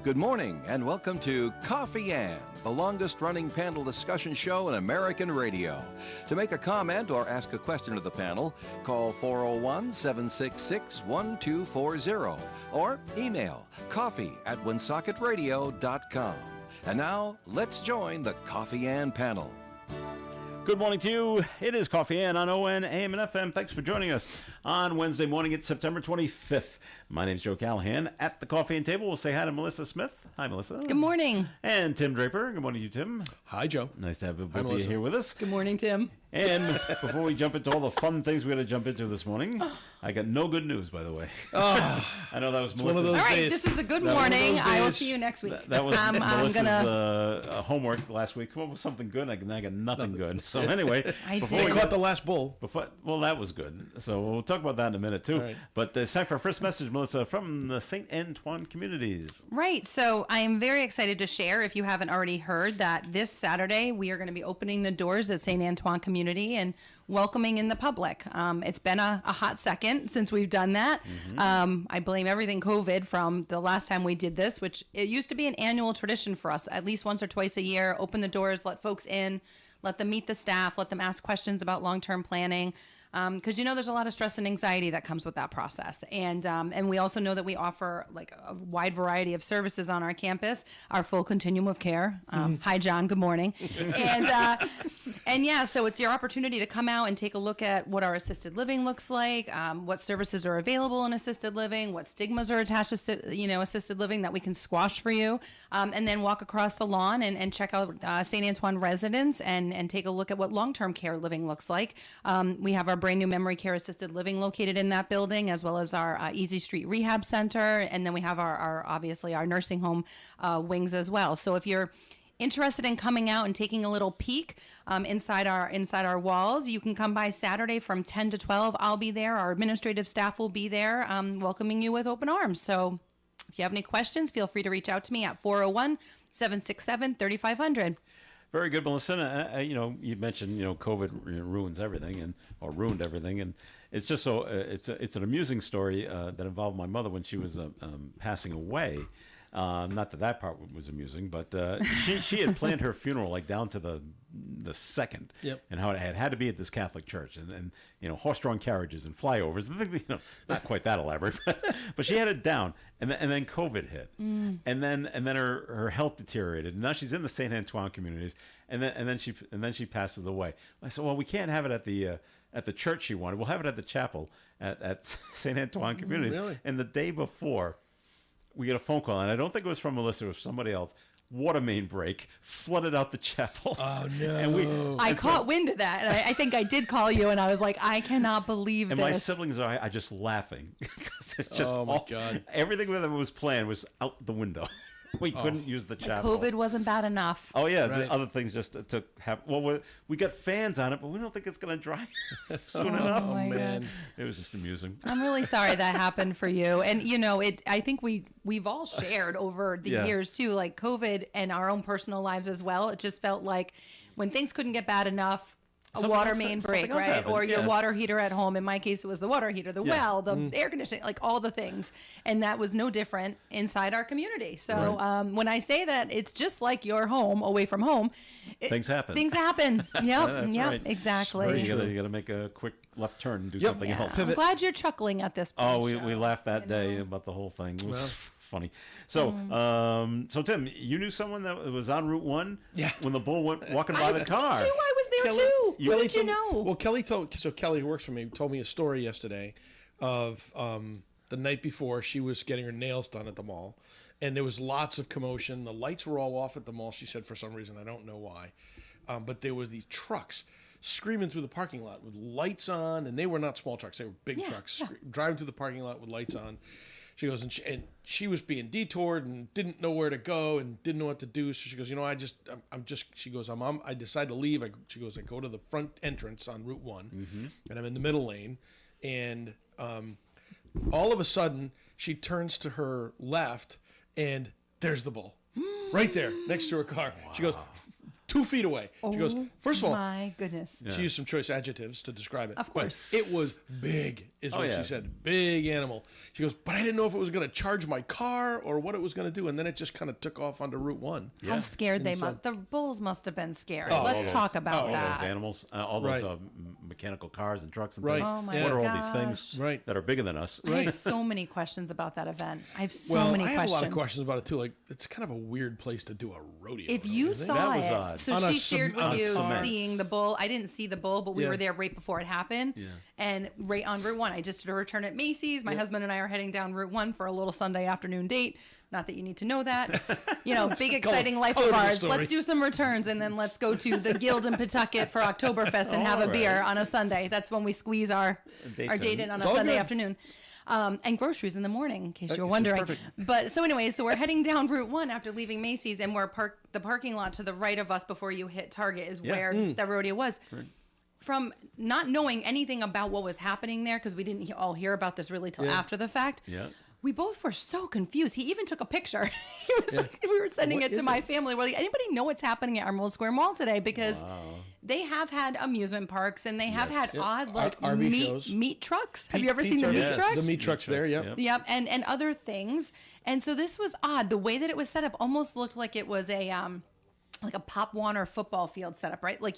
Good morning and welcome to Coffee Ann, the longest-running panel discussion show in American radio. To make a comment or ask a question of the panel, call 401-766-1240 or email coffee@woonsocket.radio.com. And now, let's join the Coffee Ann panel. Good morning to you. It is Coffee Ann on ON, AM, and FM. Thanks for joining us on Wednesday morning. It's September 25th. My name's Joe Callahan. At the Coffee Ann table, we'll say hi to Melissa Smith. Hi, Melissa. Good morning. And Tim Draper. Good morning to you, Tim. Hi, Joe. Nice to have both of you here with us. Good morning, Tim. And before we jump into all the fun things we got to jump into this morning, I got no good news, by the way. I know that was Melissa's. All right, this is a good morning. I will see you next week. That was Melissa's homework last week. Come up with something good, and I got nothing good. So anyway, I They caught the last bull. well, that was good. So we'll talk about that in a minute, too. Right. But it's time for our first message, Melissa, from the St. Antoine communities. Right. So I am very excited to share, if you haven't already heard, that this Saturday we are going to be opening the doors at St. Antoine Community and welcoming in the public. It's been a hot second since we've done that. I blame everything COVID from the last time we did this, which it used to be an annual tradition for us, at least once or twice a year, open the doors, let folks in, let them meet the staff, let them ask questions about long-term planning. Because there's a lot of stress and anxiety that comes with that process, and we also know that we offer like a wide variety of services on our campus, our full continuum of care. Hi, John. Good morning. And yeah, so it's your opportunity to come out and take a look at what our assisted living looks like, what services are available in assisted living, what stigmas are attached to assisted living that we can squash for you, and then walk across the lawn and check out St. Antoine residence and take a look at what long-term care living looks like. We have our brand new memory care assisted living located in that building, as well as our Easy Street Rehab Center. And then we have our obviously our nursing home wings as well. So if you're interested in coming out and taking a little peek inside our walls, you can come by Saturday from 10 to 12. I'll be there. Our administrative staff will be there welcoming you with open arms. So if you have any questions, feel free to reach out to me at 401-767-3500. Very good, Melissa. You mentioned COVID ruins everything or ruined everything, and it's just so it's an amusing story that involved my mother when she was passing away. Not that part was amusing, but she had planned her funeral like down to the second, and how it had to be at this Catholic church, and horse-drawn carriages and flyovers. Not quite that elaborate, but she had it down, and then COVID hit, and then her health deteriorated. And now she's in the St. Antoine communities, and then she passes away. I said, well, we can't have it at the church she wanted. We'll have it at the chapel at St. Antoine communities. Really? And the day before, we get a phone call, and I don't think it was from Melissa, it was somebody else. Water main break, flooded out the chapel. Oh, no. And I caught wind of that, and I think I did call you, and I was like, I cannot believe and this. my siblings are just laughing. Because it's just Oh, my God. Everything that was planned was out the window. We couldn't use the chapel. COVID wasn't bad enough. Oh, yeah. Right. The other things just took well, we got fans on it, but we don't think it's going to dry soon enough. Oh, my man. God. It was just amusing. I'm really sorry that happened for you. And I think we've all shared over the years too, like COVID and our own personal lives as well. It just felt like when things couldn't get bad enough, water main break, right? happened. Or your water heater at home. In my case, it was the water heater, the well, the air conditioning, like all the things. And that was no different inside our community. So when I say that it's just like your home away from home, Things happen. Things happen. Yep. That's Yep. right. Exactly. You got to make a quick left turn and do Yep. something Yeah. else. I'm glad you're chuckling at this point. Oh, we laughed that day about the whole thing. It was funny. So, so Tim, you knew someone that was on Route 1 when the bull went walking by the car. Me too. I was there Kelly- too. Who did you told me- know? Well, Kelly, who works for me, told me a story yesterday of the night before she was getting her nails done at the mall, and there was lots of commotion. The lights were all off at the mall. She said for some reason, I don't know why, but there was these trucks screaming through the parking lot with lights on, and they were not small trucks; they were big trucks driving through the parking lot with lights on. She goes, and she was being detoured and didn't know where to go and didn't know what to do. So she goes, she goes, I decide to leave. She goes, I go to the front entrance on Route 1, and I'm in the middle lane. And all of a sudden, she turns to her left, and there's the bull. Right there, next to her car. Wow. She goes, 2 feet away. She goes, first of all, My goodness. she used some choice adjectives to describe it. Of course. But it was big, is what yeah. she said. Big animal. She goes, but I didn't know if it was going to charge my car or what it was going to do. And then it just kind of took off onto Route 1. How scared they so- must. The bulls must have been scared. Oh, Let's all talk those- about all that. those animals, all those Right. mechanical cars and trucks and Right. things. Oh my What are all gosh. these things Right. that are bigger than us? I have so many questions about that event. I have so Well, many I have questions. a lot of questions about it too. Like, it's kind of a weird place to do a rodeo. If don't you think? saw That was it, odd. so On a she shared with on a you cement. seeing the bull. I didn't see the bull, but we Yeah. were there right before it happened. Yeah. And right on Route 1, I just did a return at Macy's. My husband and I are heading down Route 1 for a little Sunday afternoon date. Not that you need to know that. You know, big exciting life color of to the ours. story. Let's do some returns and then let's go to the Guild in Pawtucket for Oktoberfest and have a All beer right. on a Sunday. That's when we squeeze our Dates date in. in on It's a all Sunday good. afternoon. And groceries in the morning, in case you were This is wondering. perfect. But so anyways, so we're heading down Route 1 after leaving Macy's, and we're the parking lot to the right of us before you hit Target is Yeah. where the rodeo was. From not knowing anything about what was happening there, because we didn't all hear about this really till after the fact. Yeah. We both were so confused. He even took a picture. He was like, we were sending What it to is my it? family. We're like, anybody know what's happening at Emerald Square Mall today? Because they have had amusement parks and they have had odd like RV shows. meat trucks. Have you ever Pizza seen the meat Yes. trucks? The meat trucks there, yeah. Yep. Yep, and other things. And so this was odd. The way that it was set up almost looked like it was a like a Pop Warner football field setup, right? Like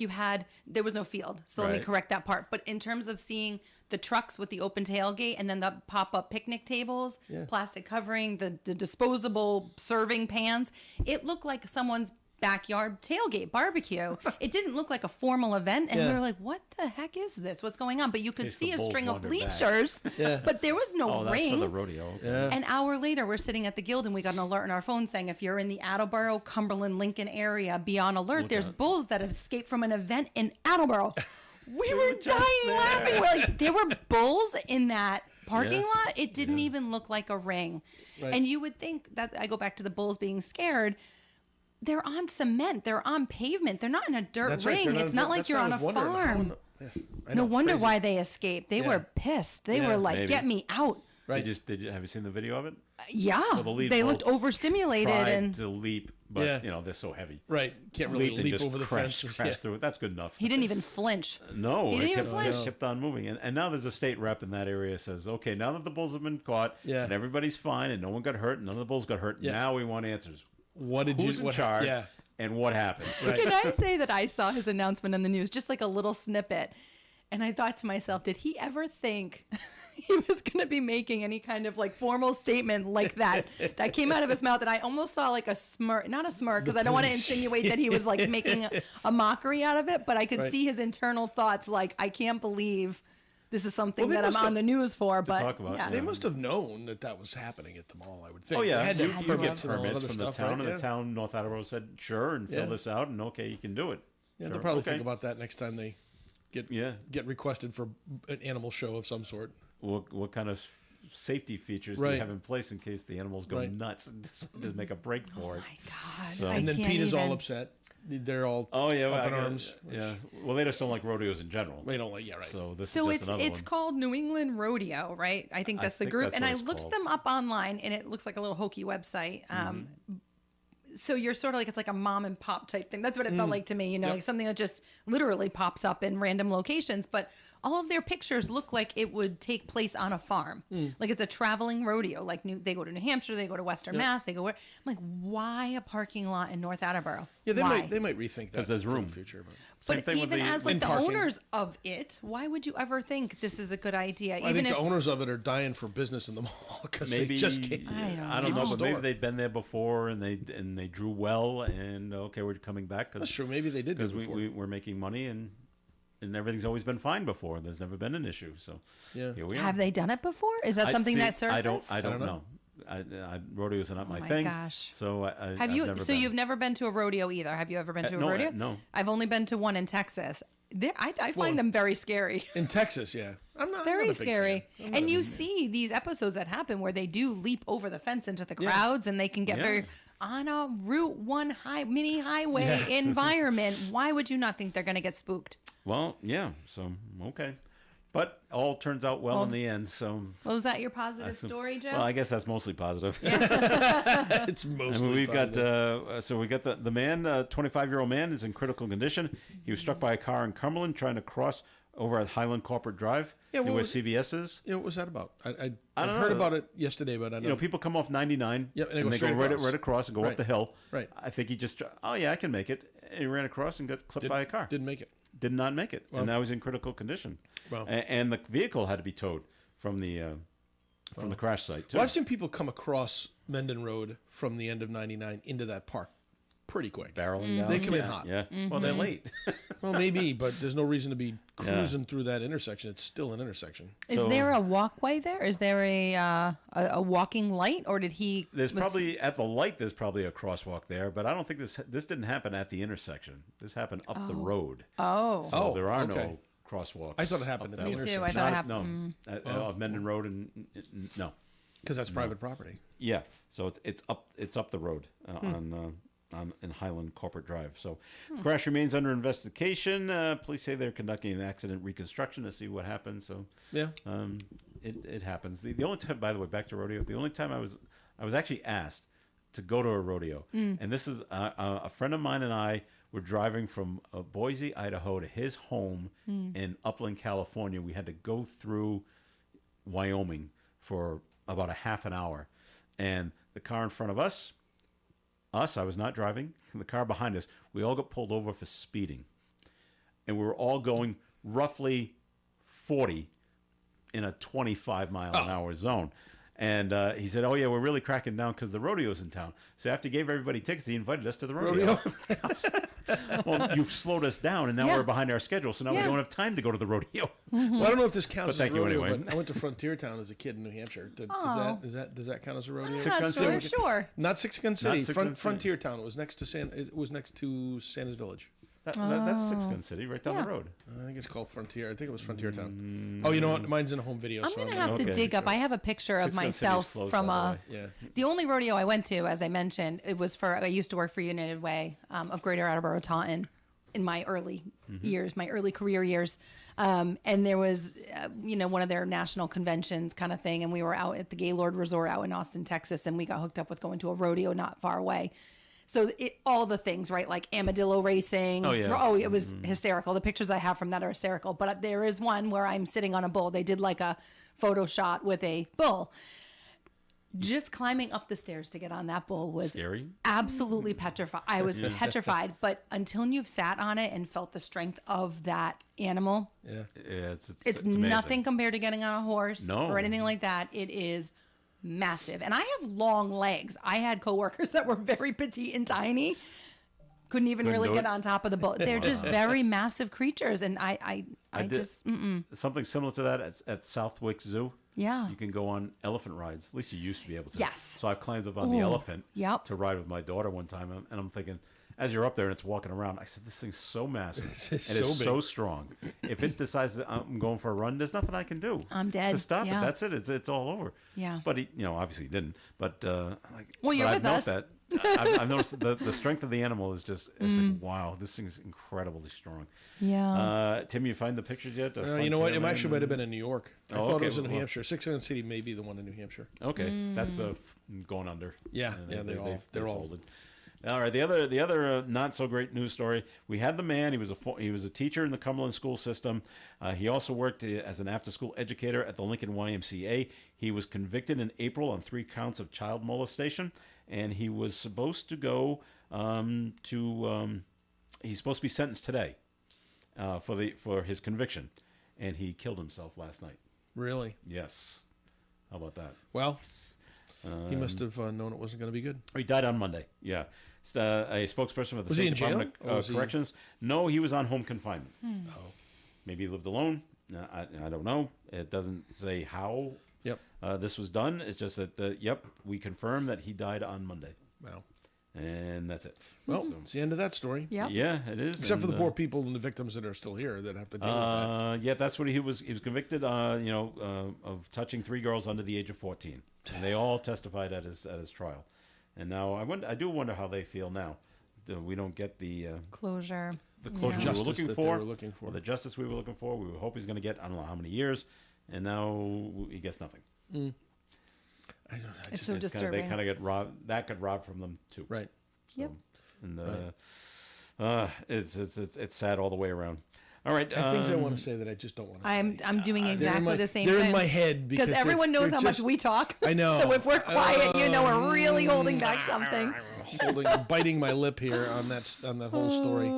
there was no field. So let me Right. correct that part. But in terms of seeing the trucks with the open tailgate and then the pop-up picnic tables, plastic covering, the disposable serving pans, it looked like someone's backyard tailgate barbecue. It didn't look like a formal event. And we Yeah. were like, what the heck is this? What's going on? But you could case see the a bulls string of wandered back. bleachers, but there was no Oh, that's ring. for the rodeo. Okay. Yeah. An hour later, we're sitting at the Guild and we got an alert on our phone saying if you're in the Attleboro, Cumberland, Lincoln area, be on alert. There's out. bulls that have escaped from an event in Attleboro. We were dying laughing. We're like, there were bulls in that parking Yes. lot. It didn't even look like a ring. Right. And you would think that I go back to the bulls being scared. They're on cement. They're on pavement. They're not in a dirt That's right. ring. They're It's not like that's you're what on I a was wondering. How farm. in the- yeah, I No know, wonder crazy. why they escaped. They Yeah. were pissed. They Yeah, were like, maybe. get me out. Right. Have you seen the video of it? Yeah. the lead They bull looked overstimulated Tried and to leap, but Yeah. you know they're so heavy. Right. Can't really Leaped and leap just over the crashed, fence. crashed Yeah. through it. That's good enough. he didn't even flinch. No, He didn't it even kept, flinch. it kept on moving. And now there's a state rep in that area says, okay, now that the bulls have been caught Yeah. and everybody's fine and no one got hurt and none of the bulls got hurt, Yeah. now we want answers. What did Who's you? in What charge Yeah. and what happened? Right. Can I say that I saw his announcement in the news, just like a little snippet, and I thought to myself, did he ever think he was going to be making any kind of like formal statement like that that came out of his mouth? And I almost saw like a smirk, not a smirk, because I don't want to police. insinuate that he was like making a mockery out of it, but I could Right. see his internal thoughts like, I can't believe this is something Well, they that I'm must on have- the news for. But talk about, yeah. They must have known that that was happening at the mall. I would think. Oh yeah, They had to you have get permits and all that permits other from stuff, the town, right? and Yeah. the town North Attleboro said sure and fill Yeah. this out, and okay, you can do it. Yeah, Sure, they'll probably okay. think about that next time they get requested for an animal show of some sort. What kind of safety features do Right. you have in place in case the animals go Right. nuts and decide to make a break for it? My God. So- I And then can't Pete is all even. upset. They're all Oh yeah, up in I guess- arms. which Yeah, well, they just don't like rodeos in general. They don't like. Yeah, right. So this So is just another it's one. called New England Rodeo, right? I think I that's the think group. that's And what I it's looked called. them up online, and it looks like a little hokey website. So you're sort of like it's like a mom and pop type thing. That's what it felt like to me. You know, like something that just literally pops up in random locations, but all of their pictures look like it would take place on a farm. Like it's a traveling rodeo. Like they go to New Hampshire, they go to Western Mass, they go where. I'm like, why a parking lot in North Attleboro? Yeah, Why? they might rethink that there's for room. the future. But Same But thing with even as like in the parking. owners of it, why would you ever think this is a good idea? I Even think if the owners of it are dying for business in the mall because they Maybe just can't. I don't know, know. but maybe they'd been there before and they drew well, and okay, we're coming back That's true. Maybe they did do because it before. we're making money and everything's always been fine before. There's never been an issue. So Yeah. here we are. have they done it before? Is that something that surfaced? I don't know. know. Rodeos are not my my thing. gosh. So Have I've you? never So been. you've never been to a rodeo either? Have you ever been to a no, rodeo? no. I've only been to one in Texas. I find Well, them very scary. In Texas, yeah. I'm not Very I'm not a big scary. fan. And you see these episodes that happen where they do leap over the fence into the Yeah. crowds and they can get Yeah. very on a Route 1 mini highway Yeah. environment. Why would you not think they're going to get spooked? Well, yeah. So okay, But all turns out well in the end. So, Well, is that your positive story, Joe? well, I guess that's mostly positive. It's mostly. We've got positive. we got the man, 25-year-old man, is in critical condition. He was struck by a car in Cumberland trying to cross over at Highland Corporate Drive, Yeah, near what where was- CVS is. Yeah, what was that about? I don't heard know. about it yesterday, but I don't. You know, people come off 99 Yep, and they and go they go straight across. right across and go up Right. the hill. Right. I think he just, oh yeah, I can make it. And he ran across and got clipped by a car. Didn't make it. Did not make it, and now he's in critical condition. Wow. And the vehicle had to be towed from the crash site too. Well, I've seen people come across Mendon Road from the end of 99 into that park pretty quick. Barreling down. They come in hot. Yeah. Well, they're late. Well, maybe, but there's no reason to be cruising through that intersection. It's still an intersection. Is So- there a walkway there? Is there a walking light, or did he? There's probably at the light. There's probably a crosswalk there, but I don't think this didn't happen at the intersection. This happened up the road. Oh, So Oh, there are okay. no crosswalks. I thought it happened up at that the way. Me too. I intersection. thought it Not- happened. No, Mendon Road and no. Because that's private property. Yeah, so it's up the road on in Highland Corporate Drive. So crash remains under investigation. Police say they're conducting an accident reconstruction to see what happened. So Yeah. it happens. The only time, by the way, back to rodeo. The only time I was actually asked to go to a rodeo, and this is a friend of mine and I were driving from Boise, Idaho, to his home in Upland, California. We had to go through Wyoming for about a half an hour, and the car in front of us, I was not driving, and the car behind us, we all got pulled over for speeding, and we were all going roughly 40 in a 25 mile an hour zone. And he said, "Oh yeah, we're really cracking down because the rodeo's in town." So after he gave everybody tickets, he invited us to the rodeo. Well, you've slowed us down, and now Yeah. we're behind our schedule, so now we Yeah. don't have time to go to the rodeo. Well, I don't know if this counts But as thank a you rodeo, anyway. but I went to Frontier Town as a kid in New Hampshire. Oh. Does that count as a rodeo? I'm not Guns sure. City. Sure. Not Six Gun City. Six Gun City. Frontier Town. It was next to Santa's Village. That's Six Gun City, right down Yeah. the road. I think it's called Frontier. I think it was Frontier Town. Oh, you know what? Mine's in a home video. I'm so gonna I'm have to Okay. dig up. I have a picture of Six Gun City's myself closed, from by the a. way. Yeah. The only rodeo I went to, as I mentioned, it was for I used to work for United Way of Greater Attleboro Taunton in my early years, my early career years, and there was one of their national conventions kind of thing, and we were out at the Gaylord Resort out in Austin, Texas, and we got hooked up with going to a rodeo not far away. So all the things, right? Like armadillo racing. Oh, yeah. Oh, it was hysterical. The pictures I have from that are hysterical. But there is one where I'm sitting on a bull. They did like a photo shot with a bull. Just climbing up the stairs to get on that bull was Scary. absolutely petrified. I was petrified. But until you've sat on it and felt the strength of that animal, Yeah. Yeah, it's amazing. nothing compared to getting on a horse No. or anything like that. It is massive. And I have long legs. I had coworkers that were very petite and tiny. Couldn't even Couldn't really do get it? on top of the boat. They're just very massive creatures. And I did- just, Something similar to that at Southwick Zoo. yeah. You can go on elephant rides. At least you used to be able to. Yes. So I climbed up on the Ooh, elephant yep. to ride with my daughter one time, and I'm thinking, as you're up there and it's walking around, I said, "This thing's so massive and so it's big. so strong. If it decides that I'm going for a run, there's nothing I can do. I'm dead. To stop Yeah. it. That's it. It's all over. Yeah. But he, obviously he didn't. But Well, you're but with I've us. noticed that. I've noticed the strength of the animal is just. It's like, wow, this thing's incredibly strong. Yeah. Tim, you find the pictures yet? You know what? It actually might have been in New York. I Oh, thought okay, it was in New well- Hampshire. Six Gun City may be the one in New Hampshire. Okay, that's going under. Yeah, yeah, they're all- folded. All right, the other not so great news story. We had the man. He was a teacher in the Cumberland school system. He also worked as an after-school educator at the Lincoln YMCA. He was convicted in April on 3 counts of child molestation, and he was supposed to go he's supposed to be sentenced today for his conviction, and he killed himself last night. Really? Yes. How about that? Well, he must have known it wasn't going to be good. He died on Monday. Yeah. It's, a spokesperson for the Was he State in jail, Department or of was he- Corrections. No, he was on home confinement. Oh. Maybe he lived alone. I don't know. It doesn't say how Yep. this was done. It's just that, yep, we confirm that he died on Monday. Wow. And that's it. Well, So, it's the end of that story. Yep. yeah, it is. Except for and, the poor people and the victims that are still here that have to deal with that. Yeah, that's what he was. He was convicted, of touching 3 girls under the age of 14, and they all testified at his trial. And now I do wonder how they feel now. We don't get the Closure. the closure we Justice were looking that they for, were looking for. or the justice we were looking for. We were hoping he's going to get, I don't know how many years, and now he gets nothing. I don't know. It's so They disturbing. kind of get robbed. That could rob from them too. Right. Yep. And it's sad all the way around. All right. I have things I want to say that I just don't want to say. I'm doing exactly the same They're thing. in my head because they're- everyone knows they're how much just- we talk. I know. So if we're quiet, we're really holding back something. biting my lip here on that whole story.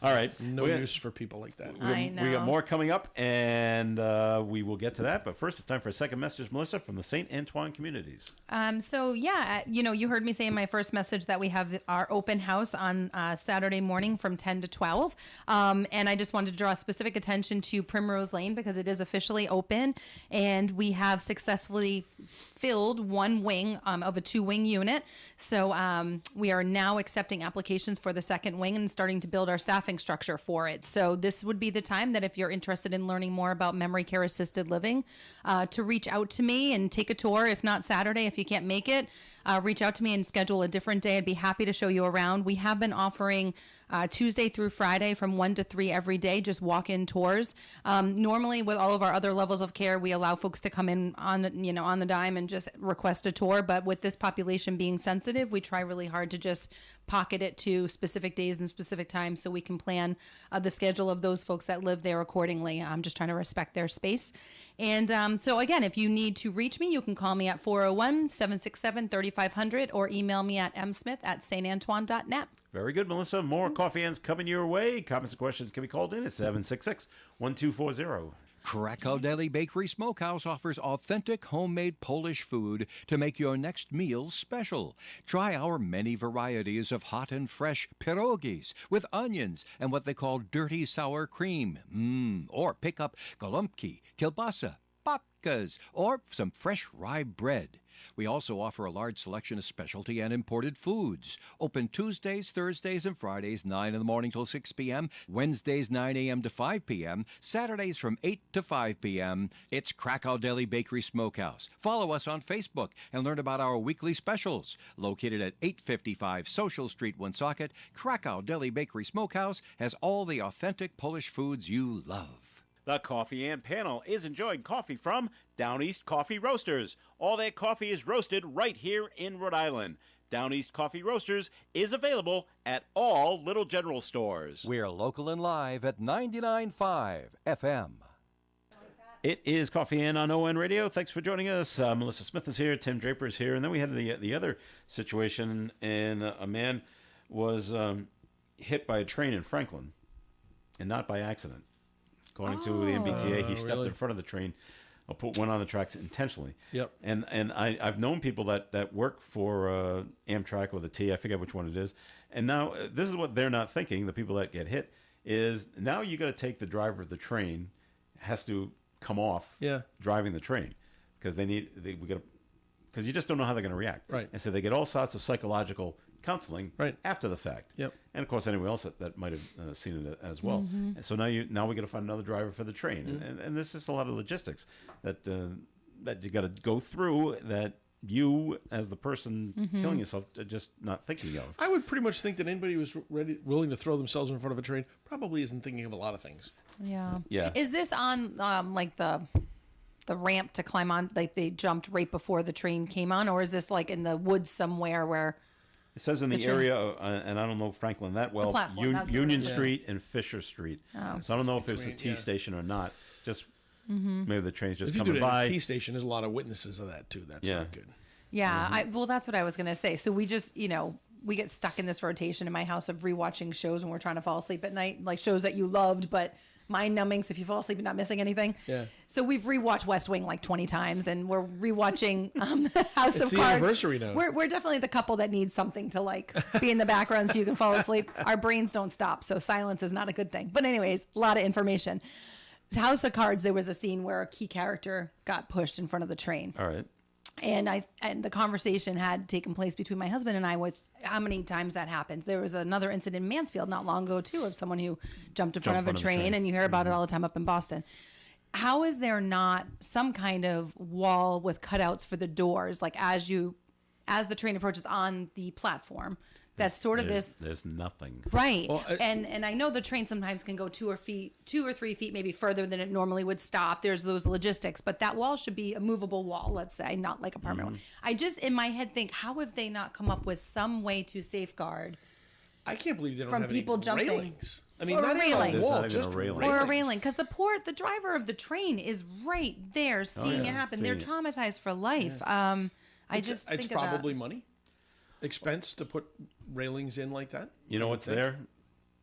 All right. No We're- use for people like that. I We got know. more coming up, and we will get to that. But first, it's time for a second message, Melissa, from the St. Antoine communities. So yeah, you heard me say in my first message that we have our open house on Saturday morning from 10 to 12. And I just wanted to draw specific attention to Primrose Lane because it is officially open, and we have successfully filled one wing of a 2-wing unit. So we are now accepting applications for the second wing and starting to build our staffing structure for it. So this would be the time that if you're interested in learning more about memory care assisted living, to reach out to me and take a tour. If not Saturday, if you can't make it, reach out to me and schedule a different day. I'd be happy to show you around. We have been offering Tuesday through Friday from 1 to 3 every day, just walk-in tours. Normally with all of our other levels of care, we allow folks to come in on the dime and just request a tour. But with this population being sensitive, we try really hard to just pocket it to specific days and specific times so we can plan the schedule of those folks that live there accordingly. I'm just trying to respect their space. And so again, if you need to reach me, you can call me at 401-767-3500 or email me at msmith@santantoine.net. Very good, Melissa. More coffee ends coming your way. Comments and questions can be called in at 766-1240. Krakow Deli Bakery Smokehouse offers authentic homemade Polish food to make your next meal special. Try our many varieties of hot and fresh pierogies with onions and what they call dirty sour cream. Or pick up golubki, kielbasa, babkas, or some fresh rye bread. We also offer a large selection of specialty and imported foods. Open Tuesdays, Thursdays, and Fridays, 9 in the morning till 6 p.m., Wednesdays, 9 a.m. to 5 p.m., Saturdays from 8 to 5 p.m. It's Krakow Deli Bakery Smokehouse. Follow us on Facebook and learn about our weekly specials. Located at 855 Social Street, Woonsocket, Krakow Deli Bakery Smokehouse has all the authentic Polish foods you love. The Coffee and Panel is enjoying coffee from Down East Coffee Roasters. All their coffee is roasted right here in Rhode Island. Down East Coffee Roasters is available at all Little General stores. We're local and live at 99.5 FM. It is Coffee and on ON Radio. Thanks for joining us. Melissa Smith is here. Tim Draper is here. And then we had the other situation, and a man was hit by a train in Franklin, and not by accident. According to the MBTA, he stepped really? in front of the train, went on the tracks intentionally. Yep. And I've known people that work for Amtrak or the T, I forget which one it is. And now this is what they're not thinking, the people that get hit, is now you got to take the driver of the train, has to come off driving the train because because you just don't know how they're going to react. Right. And so they get all sorts of psychological counseling after the fact. Yep. And of course, anyone else that might have seen it as well. And so now we got to find another driver for the train, and there's just a lot of logistics that you got to go through that you, as the person killing yourself, are just not thinking of. I would pretty much think that anybody who's willing to throw themselves in front of a train probably isn't thinking of a lot of things. Yeah. Yeah. Is this on like the ramp to climb on? Like they jumped right before the train came on, or is this like in the woods somewhere where? It says in the area, and I don't know Franklin that well, platform, that's what it Union is. Street and Fisher Street. So I don't know if it was a T station or not. Just maybe the train's just If you do coming it at by. a T station, there's a lot of witnesses of that too. That's not good. Yeah, well, that's what I was gonna say. So we just, we get stuck in this rotation in my house of rewatching shows when we're trying to fall asleep at night, like shows that you loved, but mind numbing. So if you fall asleep, you're not missing anything. Yeah. So we've rewatched West Wing like 20 times, and we're rewatching House of the Cards. anniversary now. We're definitely the couple that needs something to like be in the background so you can fall asleep. Our brains don't stop, so silence is not a good thing. But anyways, a lot of information. House of Cards, there was a scene where a key character got pushed in front of the train. All right. And the conversation had taken place between my husband and I was how many times that happens. There was another incident in Mansfield not long ago too of someone who jumped in front of a train, and you hear about it all the time up in Boston. How is there not some kind of wall with cutouts for the doors, like as you as the train approaches on the platform. That's sort of There's nothing. right. Well, and I know the train sometimes can go 2 or 3 feet maybe further than it normally would stop. There's those logistics, but that wall should be a movable wall, let's say, not like a permanent one. I just in my head think, how have they not come up with some way to safeguard I can't believe they don't from have people any jumping. railings. I mean, Or a not even railing. a There's wall, not even just a railing. or a railings. railing? Because the driver of the train is right there, seeing yeah, it happen. They're seeing traumatized for life. I just It's think probably of money, expense to put railings in like that. You know what's think. there?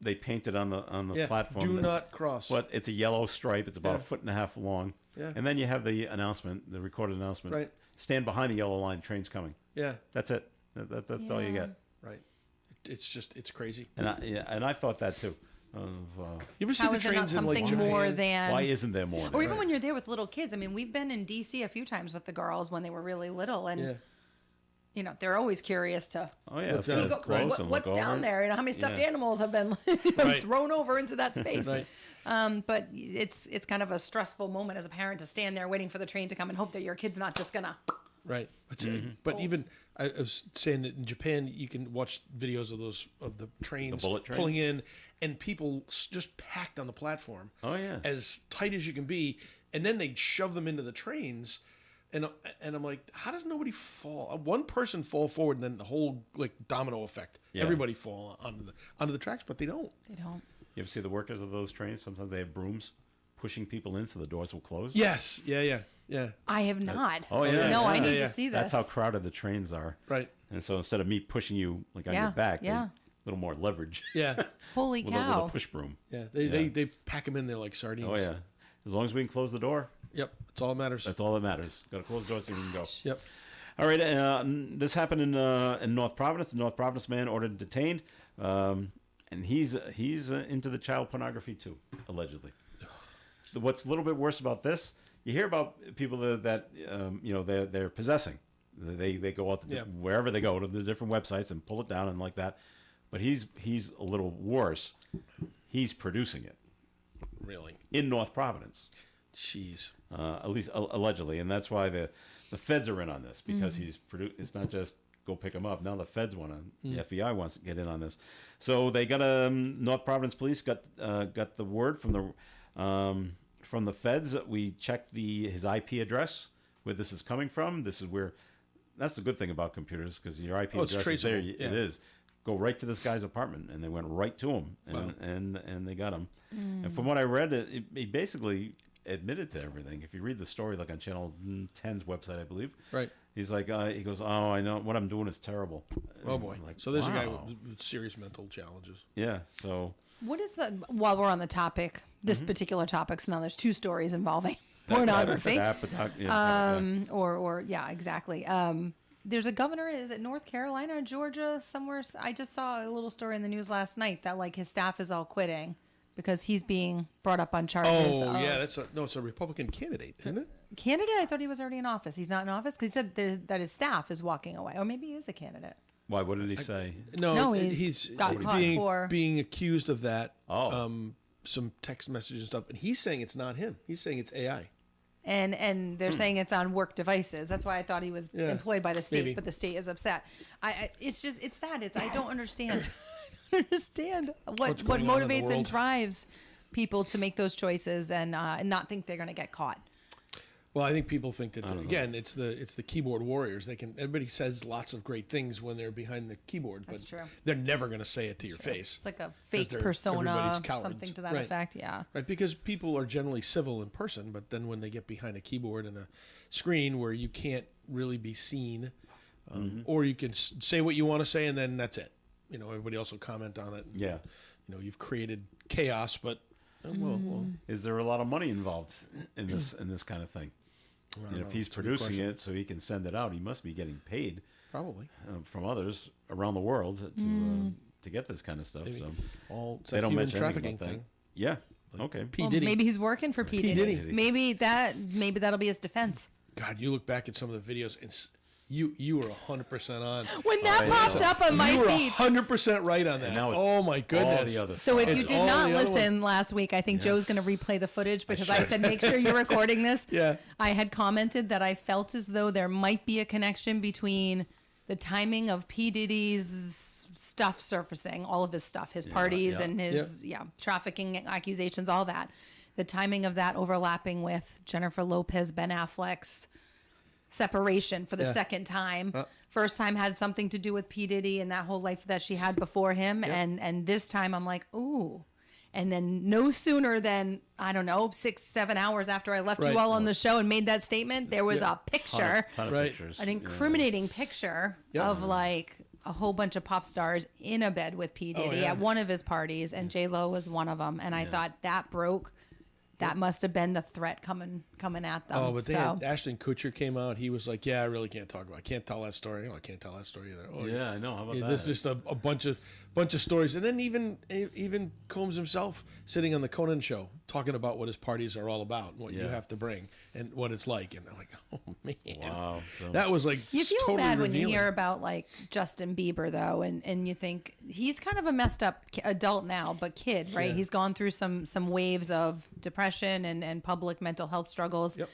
They painted on the Yeah, platform. do that- not cross. What? It's a yellow stripe. It's about Yeah. a foot and a half long. Yeah. And then you have the announcement, the recorded announcement. Right. Stand behind the yellow line. Train's coming. Yeah, That's it. That's all you Yeah. get. right. It's crazy. And I thought that too. Of, You ever see How the is there not trains in like something Japan? more than why isn't there more? or even when you're there with little kids? I mean, we've been in DC a few times with the girls when they were really little, and Yeah. you know they're always curious to oh yeah, What's let's down- get close and what's look down over. there. You know how many stuffed Yeah. animals have been Right. thrown over into that space. Right. But it's kind of a stressful moment as a parent to stand there waiting for the train to come and hope that your kid's not just gonna. Right. But even I was saying that in Japan, you can watch videos of the trains bullet trains? pulling in, and people just packed on the platform. Oh, yeah. as tight as you can be, and then they shove them into the trains, and I'm like, how does nobody fall? One person fall forward, and then the whole like domino effect. Yeah. Everybody fall onto the tracks, but they don't. They don't. You ever see the workers of those trains? Sometimes they have brooms pushing people in so the doors will close. Yes. Yeah. I have not. Oh, yeah. No, I Yeah, need yeah. to see this. That's how crowded the trains are. Right. And so instead of me pushing you like on Yeah, your back, yeah. a little more leverage Yeah. Holy with cow. a push broom. Yeah. Yeah. They pack them in there like sardines. Oh yeah. As long as we can close the door, Yep. That's all that matters. that's all that matters. Got to close the door so we can go. Yep. All right. This happened in North Providence. The North Providence man ordered and detained, and he's into the child pornography too, allegedly. What's a little bit worse about this? You hear about people that they're possessing. They go out to Yeah. wherever they go to the different websites and pull it down and like that. But he's a little worse. He's producing it Really. in North Providence. Jeez. At least allegedly, and that's why the feds are in on this because it's not just go pick him up. Now the feds want to, the FBI wants to get in on this. So they got North Providence police got the word from the feds. We checked his IP address where this is coming from. This is where that's the good thing about computers because your IP it's address is there. traceable, yeah. It is. Go right to this guy's apartment, and they went right to him, and they got him. And from what I read, he basically admitted to everything. If you read the story, like on Channel 10's website, I believe. Right. He's like, he goes, "Oh, I know what I'm doing is terrible." Oh And boy. I'm like, So there's a guy wow. with serious mental challenges. Yeah. So What is the while we're on the topic, this particular topic? So now there's 2 stories involving pornography. Or yeah, exactly. There's a governor, is it North Carolina or Georgia, somewhere? I just saw a little story in the news last night that like his staff is all quitting because he's being brought up on charges. Oh of yeah, it's a Republican candidate, isn't it? candidate. I thought he was already in office. He's not in office because he said that his staff is walking away, or maybe he is a candidate. why? What did he say? No, he's he's got caught for- being accused of that. Oh. Some text messages and stuff, and he's saying it's not him. He's saying it's AI. And they're saying it's on work devices. That's why I thought he was Yeah, employed by the state, maybe. but the state is upset. I I don't understand. I don't understand what What's going on in the motivates and world. drives people to make those choices and not think they're going to get caught. Well, I think people think that again, it's the keyboard warriors. Everybody says lots of great things when they're behind the keyboard, That's but true. they're never going to say it to your face. It's like a 'Cause fake they're- persona, everybody's cowards. something to that Right. effect. Yeah. Right, because people are generally civil in person, but then when they get behind a keyboard and a screen where you can't really be seen, or you can say what you want to say and then that's it. You know, everybody else will comment on it. Yeah. You know, you've created chaos, but well, Is there a lot of money involved in this kind of thing? And if he's producing it so he can send it out, he must be getting paid probably from others around the world to get this kind of stuff. Maybe. So all it's they that don't human mention trafficking anything about thing. that. Yeah. Okay. P Well, Diddy. maybe he's working for P. Diddy. Diddy. Maybe that'll be his defense. God, you look back at some of the videos and you were 100% on. When that yeah. popped up on my You were feed. 100% right on that. And now it's Oh my goodness. all the other So if stuff. you It's did all not the other listen last week, I think Joe's going to replay the footage because I said, make sure you're recording this. Yeah. I had commented that I felt as though there might be a connection between the timing of P. Diddy's stuff surfacing, all of his stuff, his parties yeah. and his trafficking accusations, all that. The timing of that overlapping with Jennifer Lopez, Ben Affleck's separation for the second time. First time had something to do with P. Diddy and that whole life that she had before him. And this time I'm like, ooh. And then no sooner than, I don't know, 6-7 hours after I left you all on the show and made that statement, there was a picture, ton of Right. pictures. an incriminating picture of like a whole bunch of pop stars in a bed with P. Diddy at one of his parties, and J-Lo was one of them. And I thought that broke. That must have been the threat coming at them. Oh, but they had Ashton Kutcher came out. He was like, "Yeah, I really can't talk about. I can't tell that story. I can't tell that story either." Oh, Yeah, I know. How about that? There's just a bunch of stories, and then even Combs himself sitting on the Conan show talking about what his parties are all about, and what you have to bring, and what it's like. And I'm like, oh man, Wow. So- that was like you feel totally bad when you revealing. hear about like Justin Bieber though, and you think he's kind of a messed up adult now, but kid, right? Yeah. He's gone through some waves of depression and public mental health struggles. Yep.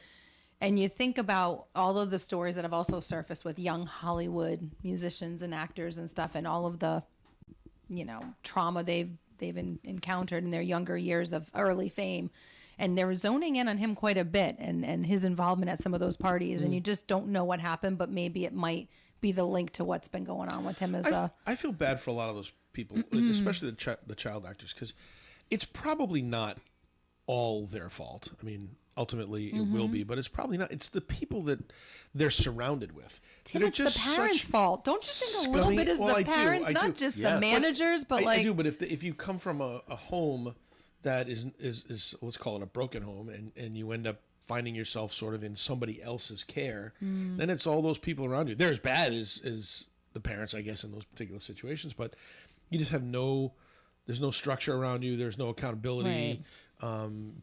And you think about all of the stories that have also surfaced with young Hollywood musicians and actors and stuff, and all of the, trauma they've encountered in their younger years of early fame. And they're zoning in on him quite a bit and his involvement at some of those parties. And you just don't know what happened, but maybe it might be the link to what's been going on with him as I feel bad for a lot of those people, especially the child actors, because it's probably not all their fault. I mean, ultimately it will be, but it's probably not. It's the people that they're surrounded with. Tim, that are it's the just parents' such fault. Don't you think a little scummy- bit is Well, the I do, parents, I not do. just Yes. the managers, but I do, but if you come from a home that is let's call it a broken home, and you end up finding yourself sort of in somebody else's care, then it's all those people around you. They're as bad as the parents, I guess, in those particular situations, but you just have there's no structure around you. There's no accountability.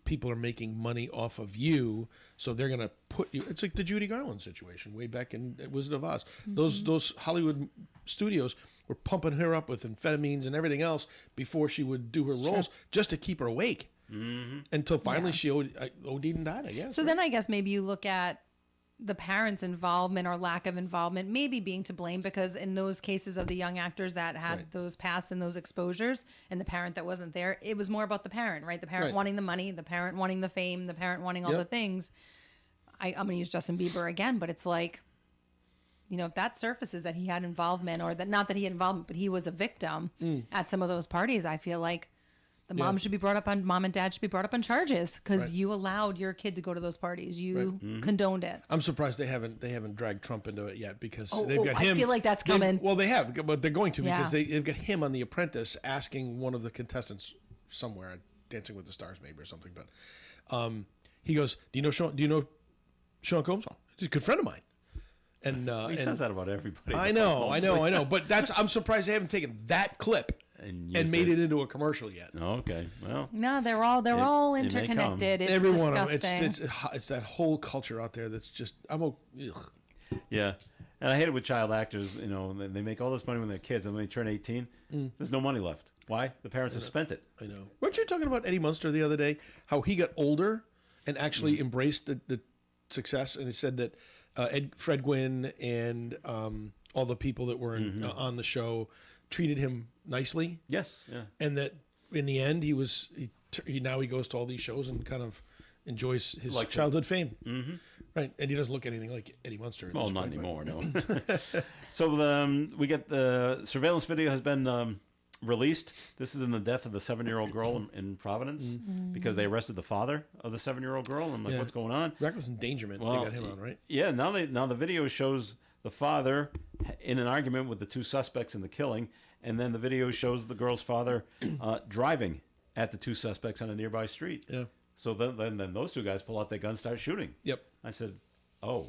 People are making money off of you, so they're going to put you. It's like the Judy Garland situation way back in Wizard of Oz. Those Hollywood studios were pumping her up with amphetamines and everything else before she would do her roles, just to keep her awake. Until finally she OD'd and died, I guess. So then I guess maybe you look at the parents' involvement or lack of involvement maybe being to blame, because in those cases of the young actors that had those pasts and those exposures and the parent that wasn't there, it was more about the parent, right? The parent wanting the money, the parent wanting the fame, the parent wanting all the things. I'm going to use Justin Bieber again, but it's like, if that surfaces that he had involvement, or that not that he had involvement, but he was a victim at some of those parties, I feel like the mom and dad should be brought up on charges, because you allowed your kid to go to those parties. You condoned it. I'm surprised they haven't dragged Trump into it yet, because Oh, they've got him. I feel like that's coming. Well, they have, but they're going to, because Yeah. they've got him on The Apprentice asking one of the contestants somewhere, Dancing with the Stars maybe or something. But he goes, "Do you know Sean Combs? Oh, he's a good friend of mine." And he says that about everybody. I know. But I'm surprised they haven't taken that clip and made it into a commercial yet. Okay. Well. No, they're all it may come. interconnected. It's Every one of them. disgusting. It's that whole culture out there that's just ugh. Yeah. And I hate it with child actors. They make all this money when they're kids, and when they turn 18, there's no money left. Why? The parents have spent it. I know. Weren't you talking about Eddie Munster the other day? How he got older and actually embraced the success, and he said that Fred Gwynn and all the people that were on the show treated him nicely. Yes. Yeah. And that in the end, he now he goes to all these shows and kind of enjoys his childhood fame. Mm-hmm. Right, and he doesn't look anything like Eddie Munster. At Well, this not point, anymore. No. So we get the surveillance video has been released. This is in the death of the 7-year-old girl in Providence, because they arrested the father of the 7-year-old girl. I'm like, what's going on? Reckless endangerment. They got him on, right? Yeah. Now the video shows the father in an argument with the two suspects in the killing, and then the video shows the girl's father driving at the two suspects on a nearby street. Yeah. So then those two guys pull out their guns, start shooting. Yep. I said, "Oh,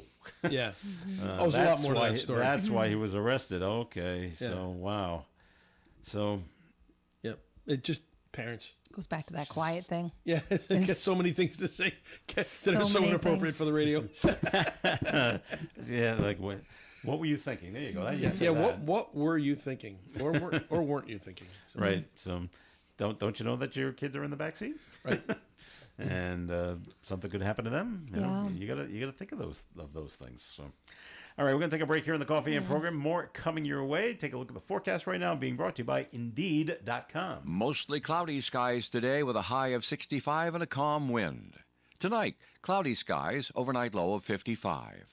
Yeah. There's a lot more to that story. That's why he was arrested." Okay, so wow, so Yep. It just parents. Goes back to that quiet thing. Yeah, they got so many things to say that are so many inappropriate things. for the radio. yeah, like what were you thinking? There you go. Yeah. What were you thinking, or weren't you thinking? So, Right. So don't you know that your kids are in the back seat? Right. And something could happen to them. Yeah. You gotta think of those things. So, All right, we're going to take a break here in the Coffee and program. More coming your way. Take a look at the forecast right now, being brought to you by Indeed.com. Mostly cloudy skies today with a high of 65 and a calm wind. Tonight, cloudy skies, overnight low of 55.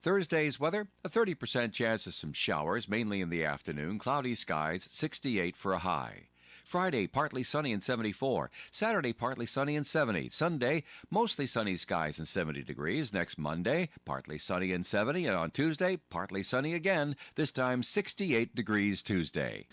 Thursday's weather, a 30% chance of some showers, mainly in the afternoon. Cloudy skies, 68 for a high. Friday, partly sunny and 74. Saturday, partly sunny and 70. Sunday, mostly sunny skies and 70 degrees. Next Monday, partly sunny and 70. And on Tuesday, partly sunny again, this time 68 degrees Tuesday.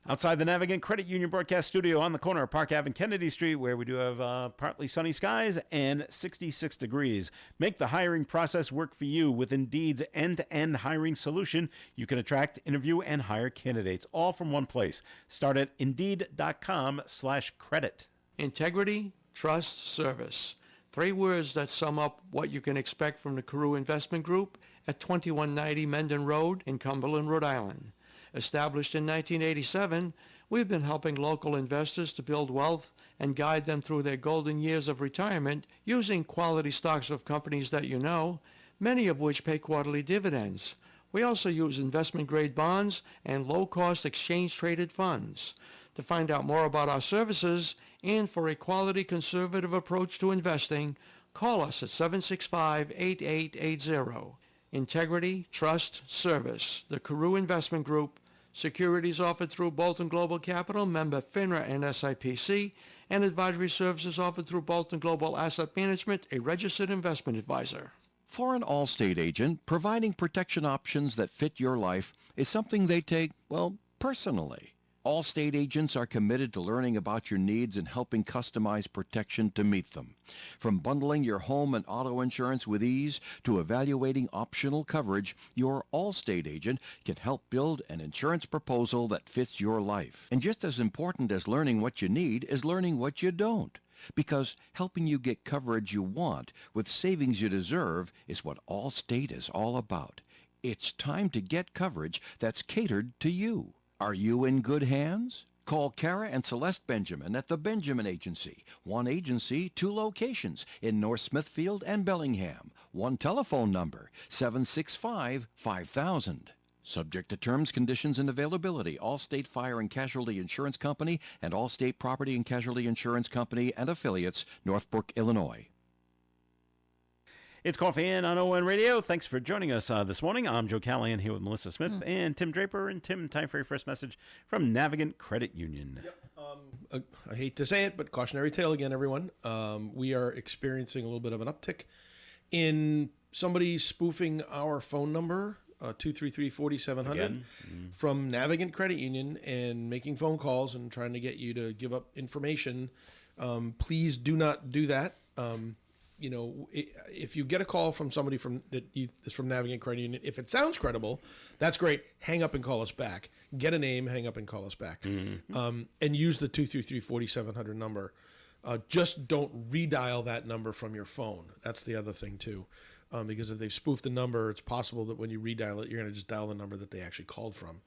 Outside the Navigant Credit Union broadcast studio on the corner of Park Ave and Kennedy Street, where we do have partly sunny skies and 66 degrees. Make the hiring process work for you with Indeed's end-to-end hiring solution. You can attract, interview, and hire candidates all from one place. Start at Indeed.com/credit. Integrity, trust, service. 3 words that sum up what you can expect from the Carew Investment Group at 2190 Mendon Road in Cumberland, Rhode Island. Established in 1987, we've been helping local investors to build wealth and guide them through their golden years of retirement using quality stocks of companies that you know, many of which pay quarterly dividends. We also use investment-grade bonds and low-cost exchange-traded funds. To find out more about our services and for a quality conservative approach to investing, call us at 765-8880. Integrity, trust, service. The Carew Investment Group. Securities offered through Bolton Global Capital, member FINRA and SIPC, and advisory services offered through Bolton Global Asset Management, a registered investment advisor. For an Allstate agent, providing protection options that fit your life is something they take, well, personally. Allstate agents are committed to learning about your needs and helping customize protection to meet them. From bundling your home and auto insurance with ease to evaluating optional coverage, your Allstate agent can help build an insurance proposal that fits your life. And just as important as learning what you need is learning what you don't. Because helping you get coverage you want with savings you deserve is what Allstate is all about. It's time to get coverage that's catered to you. Are you in good hands? Call Kara and Celeste Benjamin at the Benjamin Agency. One agency, 2 locations in North Smithfield and Bellingham. One telephone number, 765-5000. Subject to terms, conditions, and availability. Allstate Fire and Casualty Insurance Company and Allstate Property and Casualty Insurance Company and affiliates, Northbrook, Illinois. It's Coffee In on ON Radio. Thanks for joining us this morning. I'm Joe Callahan here with Melissa Smith and Tim Draper. And Tim, time for your first message from Navigant Credit Union. Yep. I hate to say it, but cautionary tale again, everyone. We are experiencing a little bit of an uptick in somebody spoofing our phone number, 233-4700, from Navigant Credit Union and making phone calls and trying to get you to give up information. Please do not do that. You know, if you get a call from somebody that's from Navigant Credit Union, if it sounds credible, that's great. Hang up and call us back. Get a name, hang up and call us back. And use the 233-4700 number. Just don't redial that number from your phone. That's the other thing, too. Because if they've spoofed the number, it's possible that when you redial it, you're going to just dial the number that they actually called from.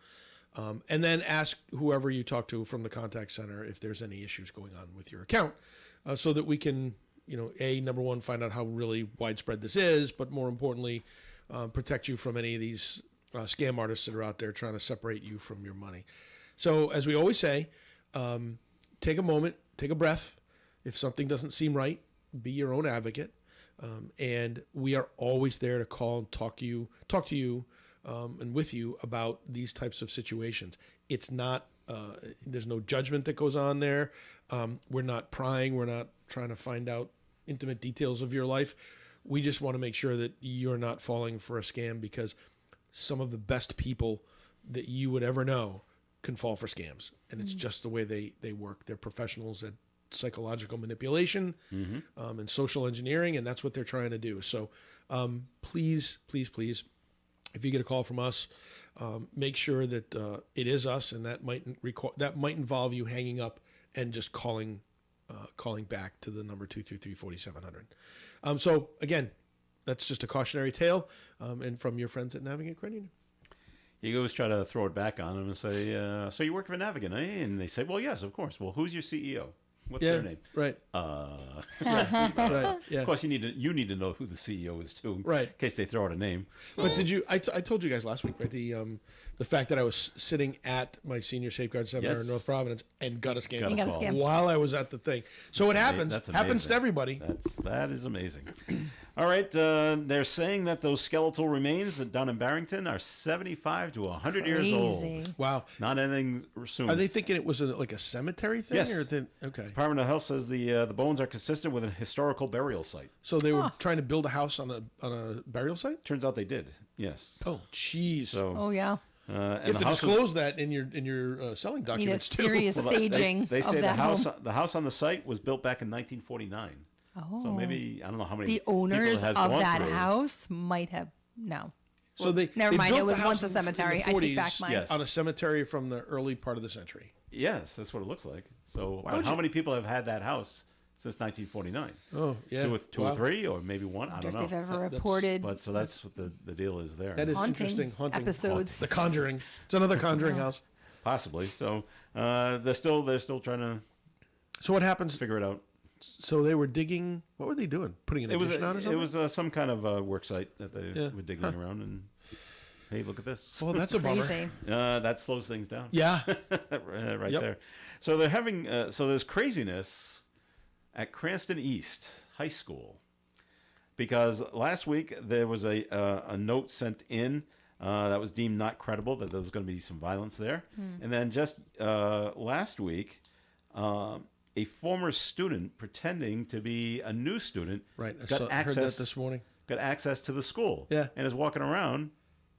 And then ask whoever you talk to from the contact center if there's any issues going on with your account so that we can, number one, find out how really widespread this is, but more importantly, protect you from any of these scam artists that are out there trying to separate you from your money. So as we always say, take a moment, take a breath. If something doesn't seem right, be your own advocate. And we are always there to call and talk to you and with you about these types of situations. It's not, there's no judgment that goes on there. We're not prying. We're not trying to find out intimate details of your life. We just want to make sure that you're not falling for a scam, because some of the best people that you would ever know can fall for scams. And it's just the way they work. They're professionals at psychological manipulation and social engineering, and that's what they're trying to do. So please, if you get a call from us, make sure that it is us, and that might involve you hanging up and just calling back to the number 233-4700. So again, that's just a cautionary tale, and from your friends at Navigant Credit Union. You always try to throw it back on them and say, so you work for Navigant, eh? And they say, well, yes, of course. Well, who's your CEO? What's Yeah. their name? Right. Right. Yeah. Of course, you need to know who the CEO is too, Right. In case they throw out a name. But did you? I told you guys last week, right? The fact that I was sitting at my senior safeguard seminar Yes. in North Providence and got a scam Got a You got a call. scam. while I was at the thing. So it happens. That's Happens amazing. to everybody. That is amazing. All right, they're saying that those skeletal remains down in Barrington are 75 to 100 years Crazy. old. Wow. Not ending soon. Are they thinking it was like a cemetery thing? Yes. Or okay. Department of Health says the bones are consistent with a historical burial site. So they were trying to build a house on a burial site. Turns out they did. Yes. Oh, jeez. So Oh yeah. and you have the to house was- disclose that in your selling Need a documents too. serious Well, saging they of say the that house home. the house on the site was built back in 1949. Oh. So maybe I don't know how many The people owners it has of gone that through. house might have no. So they Never they mind, built it was the once house a in the cemetery. I take back 40s mine. Yes. on a cemetery from the early part of the century. Yes, that's what it looks like. So, Why but would how you- many people have had that house since 1949? Oh, yeah. Two Wow. or three, or maybe one. I If don't they've know. ever That's- reported But so that's what the deal is there. That is haunting interesting. Haunting episodes. The Conjuring. It's another Conjuring house. Possibly. So they're still trying to So what happens? figure it out. So they were digging. What were they doing? Putting an It was addition on or something? it was some kind of work site that they Yeah. were digging around, and hey, look at this. Well, that's a bummer. crazy. That slows things down. Yeah. right Yep. there. So they're having so there's craziness at Cranston East High School because last week there was a note sent in that was deemed not credible that there was going to be some violence there, and then just last week. A former student pretending to be a new student Right. I got heard access that this morning. got access to the school Yeah. and is walking around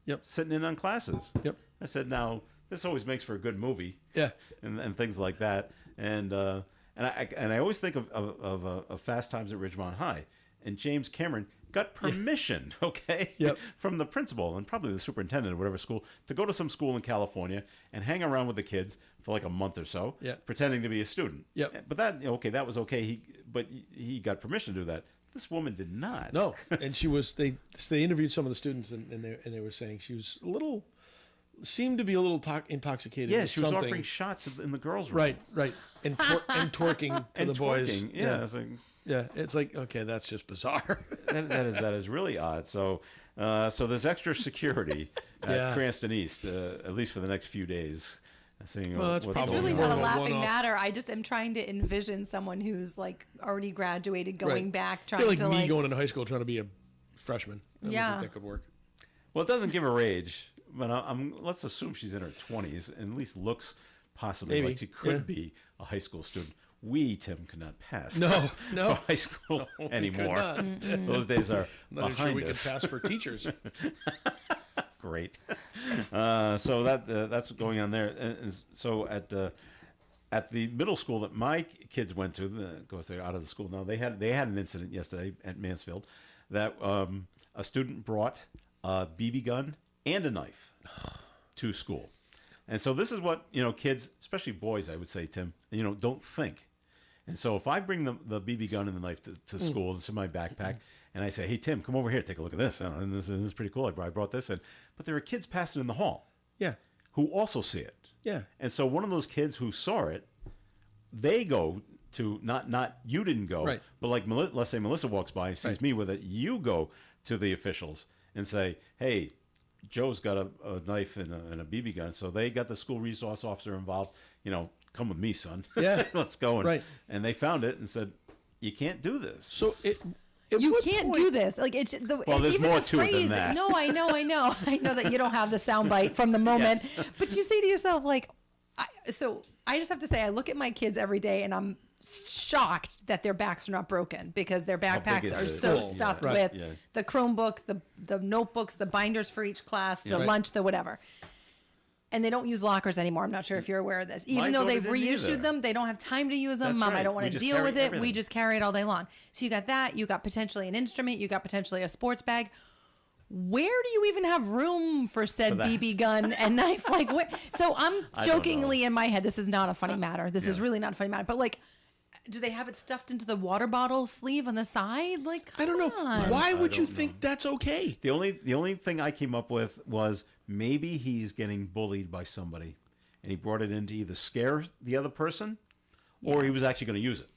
Yep. sitting in on classes. Yep. I said, now this always makes for a good movie, Yeah. and things like that. And I always think of Fast Times at Ridgemont High, and James Cameron got permission, okay, Yep. from the principal and probably the superintendent of whatever school to go to some school in California and hang around with the kids for like a month or so, Yeah. pretending to be a student. Yep. But that was okay. But he got permission to do that. This woman did not. No. And she was. They interviewed some of the students and they were saying she was a little. Seemed to be a little intoxicated. Yeah, with she was something. offering shots in the girls' room. Right. Right. And twerking to And the boys. twerking. Yeah. It's like, Yeah. It's like okay, that's just bizarre. that is really odd. So there's extra security at Yeah. Cranston East, at least for the next few days. Seeing Well, that's what's It's probably really going not on. a more of a laughing one-off. matter. I just am trying to envision someone who's like already graduated, going Right. back, I trying feel like to me like. going into high school trying to be a freshman. I don't Yeah. think that could work. Well, it doesn't give her age, but let's assume she's in her 20s and at least looks possibly Maybe, like she could yeah. be a high school student. We, Tim, could not pass. No, no. for high school we could anymore. not. Those days are I'm not even sure behind we could us. pass for teachers. Great. So that's what's going on there. And so at the middle school that my kids went to, of course they're out of the school now. They had an incident yesterday at Mansfield that a student brought a BB gun and a knife to school. And so this is what kids, especially boys, I would say, Tim, don't think. And so if I bring the BB gun and the knife to school, it's in my backpack, and I say, hey, Tim, come over here, take a look at this. And this is pretty cool. I brought this in. But there are kids passing in the hall Yeah. who also see it. Yeah. And so one of those kids who saw it, they go to, not you didn't go, Right. but like let's say Melissa walks by and sees Right. me with it, you go to the officials and say, hey, Joe's got a knife and a BB gun. So they got the school resource officer involved, come with me, son. Yeah. Let's go. Right. And they found it and said, you can't do this. So at You what can't point- do this. Like it's the Well, there's even more the to it than phrase, that. No, I know. I know that you don't have the soundbite from the moment, Yes. but you say to yourself, like, so I just have to say, I look at my kids every day, and I'm shocked that their backs are not broken because their big backpacks is are it? so Yeah, stuffed right. with Yeah. the Chromebook, the notebooks, the binders for each class, the Right. lunch, the whatever. And they don't use lockers anymore. I'm not sure if you're aware of this. Even though daughter they've didn't reissued either. them, they don't have time to use them. That's Mom, I right. don't want We to just deal carry with it. We everything. just carry it all day long. So you got that. You got potentially an instrument. You got potentially a sports bag. Where do you even have room for said that. BB gun and knife? Like what? So I'm I don't jokingly in my head. This is not a funny matter. This is Yeah. really not a funny matter. But like, do they have it stuffed into the water bottle sleeve on the side? Like, I don't know. come on. Why would you don't think that's okay? The only thing I came up with was maybe he's getting bullied by somebody, and he brought it in to either scare the other person or he was actually going to use it.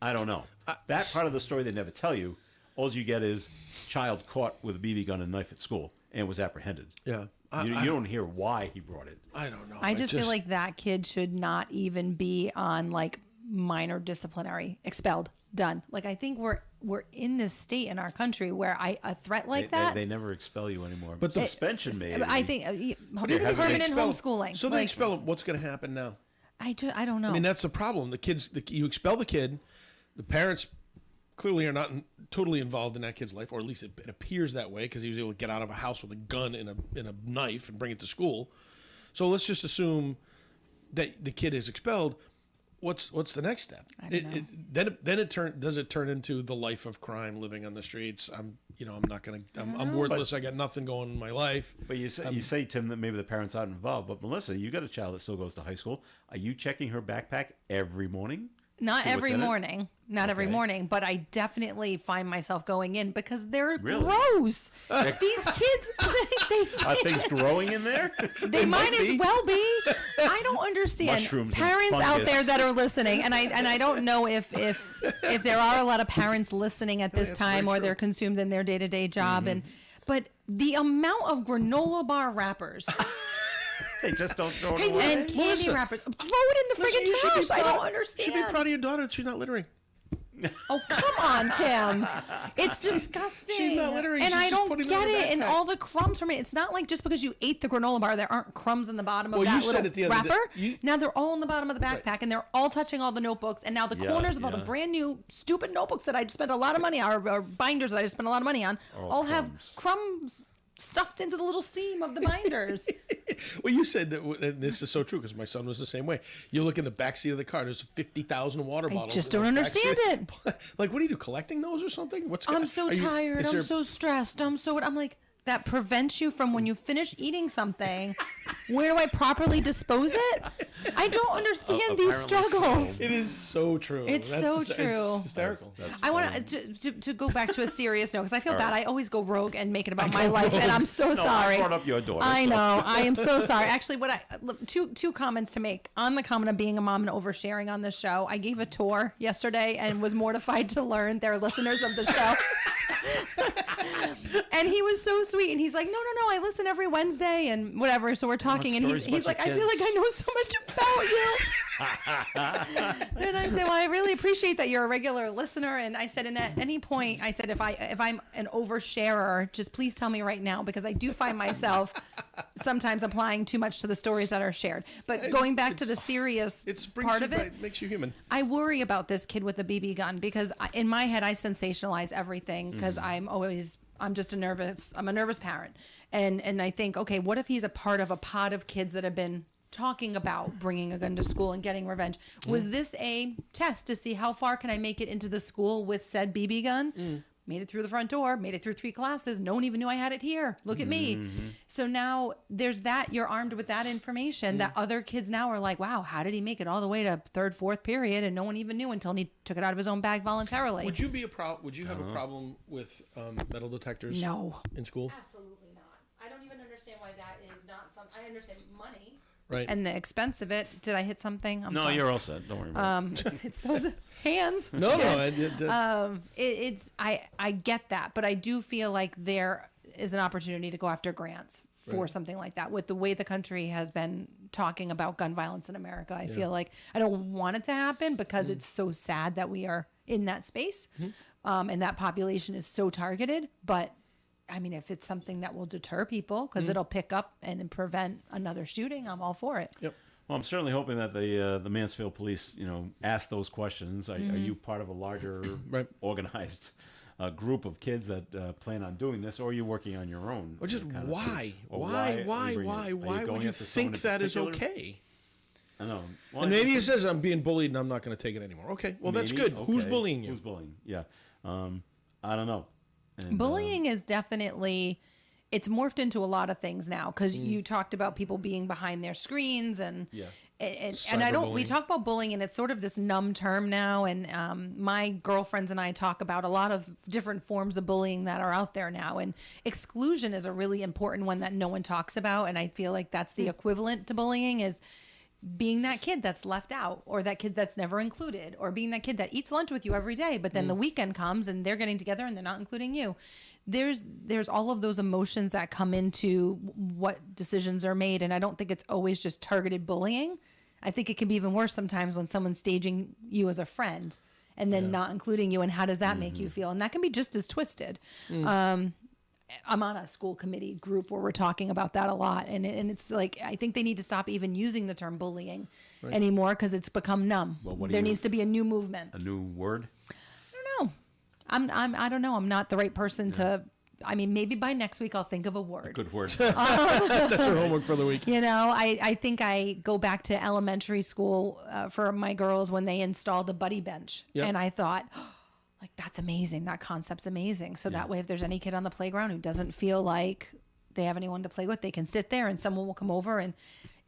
I don't know. That part of the story they never tell you. All you get is child caught with a BB gun and knife at school and was apprehended. Yeah. You don't hear why he brought it. I don't know. I just feel like that kid should not even be on like minor disciplinary, expelled, done. Like I think we're in this state in our country where a threat like that. They never expel you anymore. But But suspension, maybe. I think have permanent expel- homeschooling. So they like, expel him. What's going to happen now? I don't know. I mean, that's the problem. You expel the kid. The parents clearly are not totally involved in that kid's life, or at least it appears that way because he was able to get out of a house with a gun and a knife and bring it to school. So let's just assume that the kid is expelled. What's the next step? I don't know. Does it turn into the life of crime, living on the streets? I'm worthless. I got nothing going in my life. But you say, Tim, that maybe the parents aren't involved. But Melissa, you got a child that still goes to high school. Are you checking her backpack every morning? Not See what's every in it? morning. Not every Okay. morning, but I definitely find myself going in because they're Really? gross. These kids, Are things growing in there? they might might be. as well be. I don't understand. Mushrooms and Parents out fungus. there that are listening, and I don't know if there are a lot of parents listening at this that's time very or they're consumed in their day-to-day job, but the amount of granola bar wrappers They just don't throw it Hey, away. and candy Melissa, wrappers, throw it in the Listen, you should be friggin' trash. I don't proud- understand. You should be proud of your daughter that she's not littering. Oh, come on, Tim. It's disgusting. She's not littering, And she's I just don't putting get them in it. her And backpack. all the crumbs from it. It's not like just because you ate the granola bar, there aren't crumbs in the bottom of Well, that you said little it the other day. wrapper. Now they're all in the bottom of the backpack and they're all touching all the notebooks. And now the Yeah, corners of all the yeah. brand new stupid notebooks that I just spent a lot of money on, or binders that I just spent a lot of money on, all have crumbs stuffed into the little seam of the binders. Well, you said that, and this is so true because my son was the same way. You look in the back seat of the car. There's 50,000 water bottles. just in the don't back understand seat. Like, what are you collecting those or something? I'm so tired. is I'm there- so stressed. I'm like, that prevents you from when you finish eating something. Where do I properly dispose it? I don't understand these apparently so. struggles. It is so true. It's so true. It's hysterical. I want to go back to a serious note because I feel bad. I always go rogue and make it about my life, and I'm so sorry. I brought up your daughter. I so- know. I am so sorry. Actually, two comments to make on the comment of being a mom and oversharing on the show. I gave a tour yesterday and was mortified to learn they're listeners of the show. And he was so sweet, and he's like, no, I listen every Wednesday and whatever. So we're talking, and stories he's about like, your I feel like kids. I know so much about you. And I said, well, I really appreciate that you're a regular listener. And I said, and at any point, I said, if I'm an oversharer, just please tell me right now, because I do find myself sometimes applying too much to the stories that are shared. But going back to the serious part of it, makes you human. I worry about this kid with a BB gun because in my head I sensationalize everything because I'm just a nervous parent, and I think, okay, what if he's a part of a pod of kids that have been talking about bringing a gun to school and getting revenge? Was this a test to see how far can I make it into the school with said BB gun? Made it through the front door, made it through 3 classes. No one even knew I had it here. Look at me. So now there's that. You're armed with that information that other kids now are like, wow, how did he make it all the way to 3rd, 4th period? And no one even knew until he took it out of his own bag voluntarily. Would you have a problem with metal detectors? No. In school, Absolutely not. I don't even understand why that is not some. I understand money right? and the expense of it. Did I hit something? I'm No, sorry. you're all set. Don't worry about it. It's those hands. no, I get that, but I do feel like there is an opportunity to go after grants for something like that. With the way the country has been talking about gun violence in America, I feel like I don't want it to happen because it's so sad that we are in that space, and that population is so targeted. But I mean, if it's something that will deter people because it'll pick up and prevent another shooting, I'm all for it. Yep. Well, I'm certainly hoping that the Mansfield police, ask those questions. Are you part of a larger Right. organized group of kids that plan on doing this, or are you working on your own? Or just kind of why? thing? Or Why are you bringing it? Are would going you after someone think in that is particular? okay? I know. Well, And I maybe think he says, I'm being bullied and I'm not going to take it anymore. Okay, well, that's maybe, good. Who's okay. bullying you? Who's bullying? Yeah. I don't know. And, Bullying is definitely, it's morphed into a lot of things now because you talked about people being behind their screens and Yeah. and I don't, we Cyberbullying. talk about bullying and it's sort of this numb term now. And my girlfriends and I talk about a lot of different forms of bullying that are out there now. And exclusion is a really important one that no one talks about. And I feel like that's the equivalent to bullying is being that kid that's left out, or that kid that's never included, or being that kid that eats lunch with you every day, but then the weekend comes and they're getting together and they're not including you. There's all of those emotions that come into what decisions are made. And I don't think it's always just targeted bullying. I think it can be even worse sometimes when someone's staging you as a friend and then not including you. And how does that make you feel? And that can be just as twisted. I'm on a school committee group where we're talking about that a lot. And it's like, I think they need to stop even using the term bullying anymore, because it's become numb. Well, what do there you- needs to be a new movement. A new word? I don't know. I don't know. I'm not the right person to, I mean, maybe by next week I'll think of a word. Good word. That's your homework for the week. You know, I think I go back to elementary school for my girls when they installed a buddy bench. Yep. And I thought, like, that's amazing. That concept's amazing. So that way, if there's any kid on the playground who doesn't feel like they have anyone to play with, they can sit there and someone will come over. And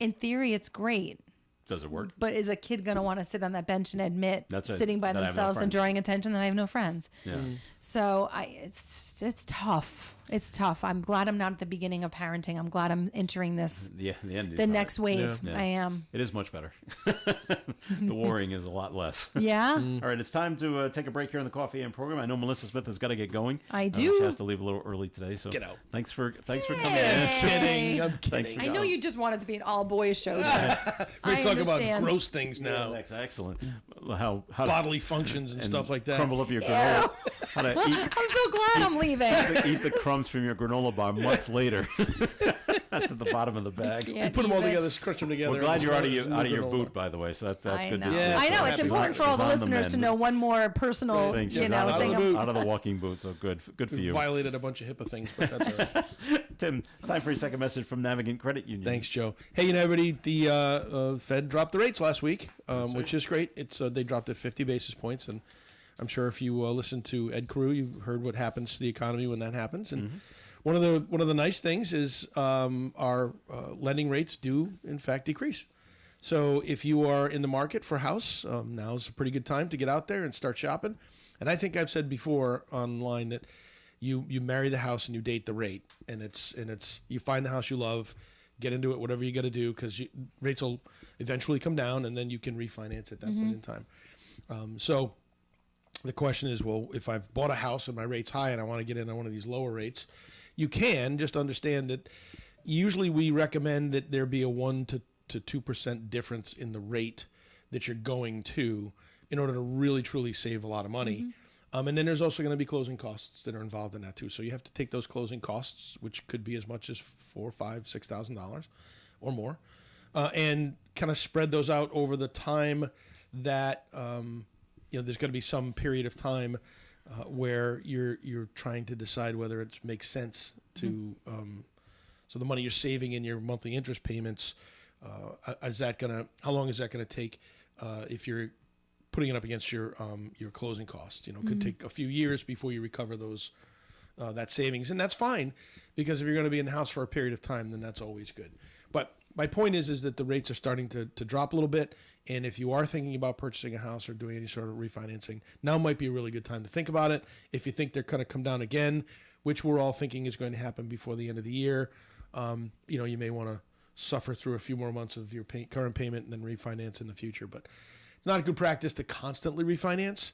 in theory, it's great. Does it work? But is a kid going to want to sit on that bench and admit That's it, sitting by that I have no themselves and friends. drawing attention that I have no friends? Yeah. So it's tough. It's tough. I'm glad I'm not at the beginning of parenting. I'm glad I'm entering this, The end. the next wave. Yeah. I am. It is much better. The worrying is a lot less. Yeah. All right, it's time to take a break here on the Coffee AM program. I know Melissa Smith has got to get going. I She do. has to leave a little early today, so Get out. Thanks for coming in. Hey. I'm Thanks kidding. for I know going. you just wanted to be an all boys show. We're I talking about understand. gross things now. Excellent. How to Bodily functions and stuff like that. crumble up your granola. How to I'm so glad I'm leaving. eat the crumbs from your granola bar months later. That's at the bottom of the bag. Can't Put them all even. together, scrunch them together. We're glad and you're out of there's your no granola. boot, by the way. So that's I good know. to see. Yeah, I know. so It's happy. important for all the She's on the listeners to mend. know one more personal, Thing. you She's know, out thing. of boot. out of the walking boot. So good for you. Violated a bunch of HIPAA things, but that's all right. Tim, time for your second message from Navigant Credit Union. Thanks, Joe. Hey, you know, everybody, the Fed dropped the rates last week, which is great. It's they dropped it 50 basis points, and I'm sure if you listen to Ed Carew, you've heard what happens to the economy when that happens. And one of the nice things is our lending rates do in fact decrease. So if you are in the market for a house, now's a pretty good time to get out there and start shopping. And I think I've said before online that you marry the house and you date the rate, and it's you find the house you love, get into it, whatever you got to do, because rates will eventually come down, and then you can refinance at that point in time. So the question is, well, if I've bought a house and my rate's high and I want to get in on one of these lower rates, you can just understand that usually we recommend that there be a 1 to 2% difference in the rate that you're going to in order to really truly save a lot of money. And then there's also going to be closing costs that are involved in that too. So you have to take those closing costs, which could be as much as $4,000, $5,000, $6,000 or more, and kind of spread those out over the time that there's going to be some period of time where you're trying to decide whether it makes sense to. So the money you're saving in your monthly interest payments, how long is that gonna take if you're putting it up against your closing costs? It could take a few years before you recover those that savings, and that's fine, because if you're going to be in the house for a period of time, then that's always good. But my point is that the rates are starting to drop a little bit, and if you are thinking about purchasing a house or doing any sort of refinancing, now might be a really good time to think about it. If you think they're going to come down again, which we're all thinking is going to happen before the end of the year, you may want to suffer through a few more months of your current payment and then refinance in the future. But it's not a good practice to constantly refinance,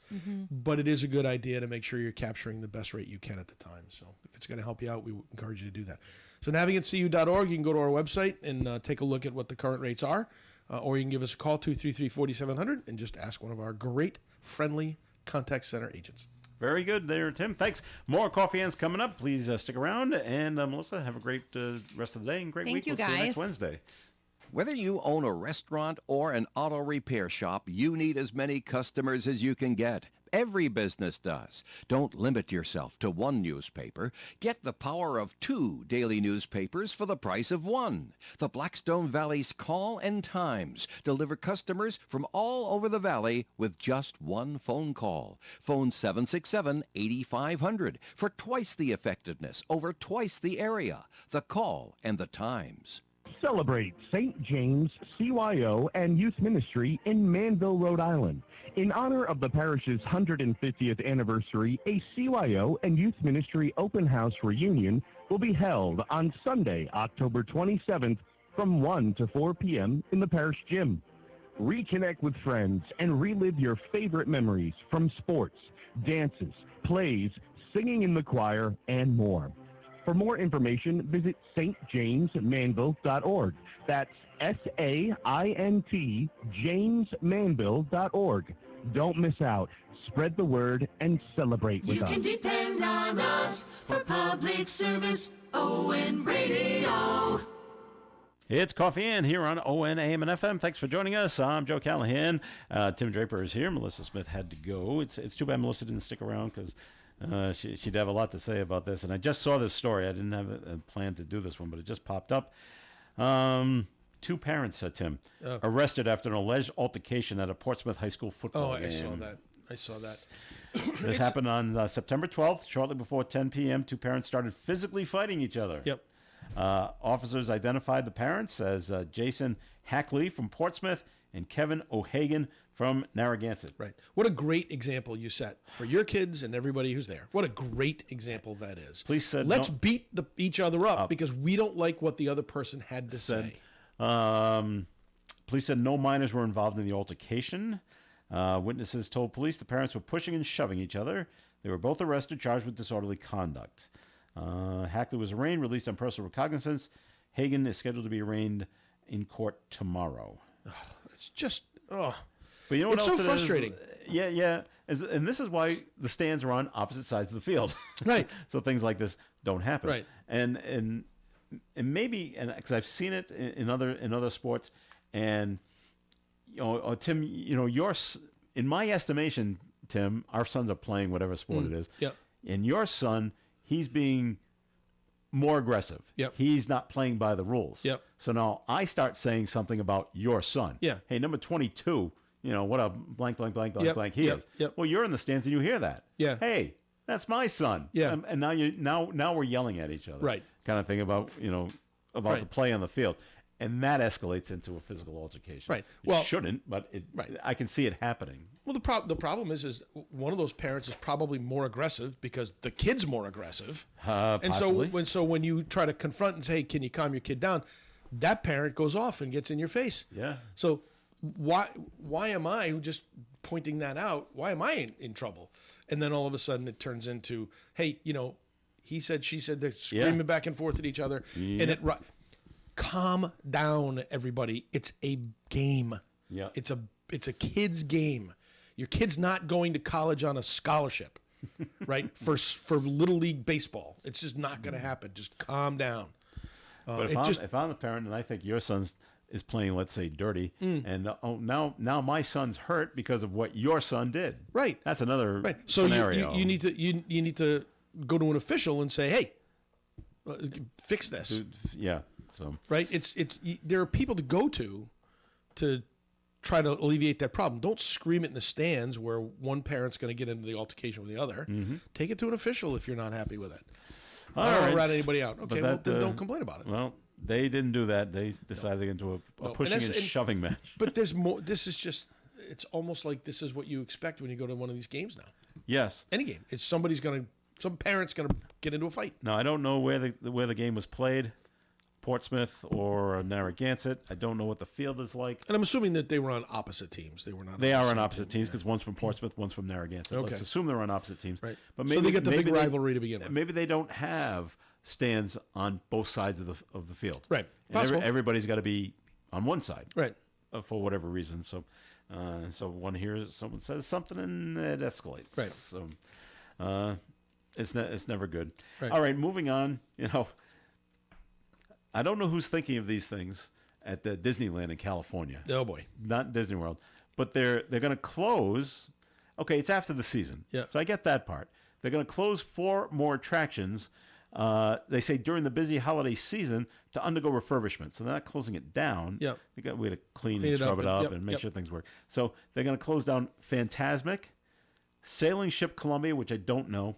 but it is a good idea to make sure you're capturing the best rate you can at the time. So if it's going to help you out, we encourage you to do that. So navigantcu.org, you can go to our website and take a look at what the current rates are, or you can give us a call, 233-4700, and just ask one of our great, friendly contact center agents. Very good there, Tim. Thanks. More Coffee Hands coming up. Please stick around. And Melissa, have a great rest of the day and great Thank week. you, We'll see you next guys. Wednesday. Whether you own a restaurant or an auto repair shop, you need as many customers as you can get. Every business does. Don't limit yourself to one newspaper. Get the power of 2 daily newspapers for the price of 1. The Blackstone Valley's Call and Times deliver customers from all over the valley with just one phone call. Phone 767-8500 for twice the effectiveness over twice the area. The Call and the Times. Celebrate St. James, CYO, and Youth Ministry in Manville, Rhode Island. In honor of the parish's 150th anniversary, a CYO and Youth Ministry open house reunion will be held on Sunday, October 27th from 1 to 4 p.m. in the parish gym. Reconnect with friends and relive your favorite memories from sports, dances, plays, singing in the choir, and more. For more information, visit stjamesmanville.org. That's SAINT, jamesmanville.org. Don't miss out. Spread the word and celebrate with You us. can depend on us for public service. ON Radio. It's Coffee In here on ON AM and FM. Thanks for joining us. I'm Joe Callahan. Tim Draper is here. Melissa Smith had to go. It's too bad Melissa didn't stick around because she'd have a lot to say about this. And I just saw this story. I didn't have a plan to do this one, but it just popped up. Two parents, Tim, arrested after an alleged altercation at a Portsmouth High School football game. I saw that. This happened on September 12th, shortly before 10 p.m. Two parents started physically fighting each other. Yep. Officers identified the parents as Jason Hackley from Portsmouth and Kevin O'Hagan from Narragansett. Right. What a great example you set for your kids and everybody who's there. What a great example that is. Police said let's no- beat each other up because we don't like what the other person had to say. Police said no minors were involved in the altercation. Witnesses told police the parents were pushing and shoving each other. They were both arrested, charged with disorderly conduct. Hackley was arraigned, released on personal recognizance. Hagan is scheduled to be arraigned in court tomorrow. It's just, oh. But you know what It's else so it is? frustrating. Yeah. And this is why the stands are on opposite sides of the field. Right. So things like this don't happen. Right. And maybe, and because I've seen it in other sports, and Tim, in my estimation, Tim, our sons are playing whatever sport it is. Yep. And your son, he's being more aggressive. Yep. He's not playing by the rules. Yep. So now I start saying something about your son. Yeah. Hey, number 22, what a blank he Yep. is. Yep. Well, you're in the stands and you hear that. Yeah. Hey, that's my son. Yeah. And now we're yelling at each other. Right. Kind of thing about Right. the play on the field. And that escalates into a physical altercation. Right. It Well- shouldn't, but Right. I can see it happening. Well, the problem is one of those parents is probably more aggressive because the kid's more aggressive. And Possibly. so when you try to confront and say, hey, can you calm your kid down? That parent goes off and gets in your face. Yeah. So why am I just pointing that out? Why am I in trouble? And then all of a sudden it turns into, hey, he said, she said, they're screaming back and forth at each other. Yeah. And calm down, everybody. It's a game. Yeah. It's a kid's game. Your kid's not going to college on a scholarship, right? For Little League baseball. It's just not going to happen. Just calm down. But if I'm the parent and I think your son is playing, let's say, dirty, and now my son's hurt because of what your son did. Right. That's another Right. So scenario. you need to go to an official and say, hey, fix this. Yeah. So Right. There are people to go to try to alleviate that problem. Don't scream it in the stands where one parent's going to get into the altercation with the other. Mm-hmm. Take it to an official if you're not happy with it. All I don't right. rat anybody out. But Okay, that, then don't complain about it. Well, they didn't do that. They decided to get into a No. pushing And and that's- shoving match. But there's more. This is just. It's almost like this is what you expect when you go to one of these games now. Yes. Any game. It's some parent's gonna get into a fight. Now I don't know where the game was played, Portsmouth or Narragansett. I don't know what the field is like. And I'm assuming that they were on opposite teams. They were not. They the are on same opposite team. teams because one's from Portsmouth, one's from Narragansett. Okay. Let's assume they're on opposite teams. Right. But So maybe they get the big maybe rivalry to begin with. Maybe they don't have stands on both sides of the field. Right. And Possible. everybody's got to be on one side. Right. For whatever reason. So one hears someone says something and it escalates. Right. So it's never good. Right. All right, moving on. I don't know who's thinking of these things at Disneyland in California. Oh boy. Not Disney World, but they're going to close. Okay, it's after the season. Yeah. So I get that part. They're going to close 4 more attractions. They say during the busy holiday season to undergo refurbishment. So they're not closing it down. Yep. They got a way to clean Clean and it scrub up it up and- and make yep. sure things work. So they're going to close down Fantasmic, Sailing Ship Columbia, which I don't know,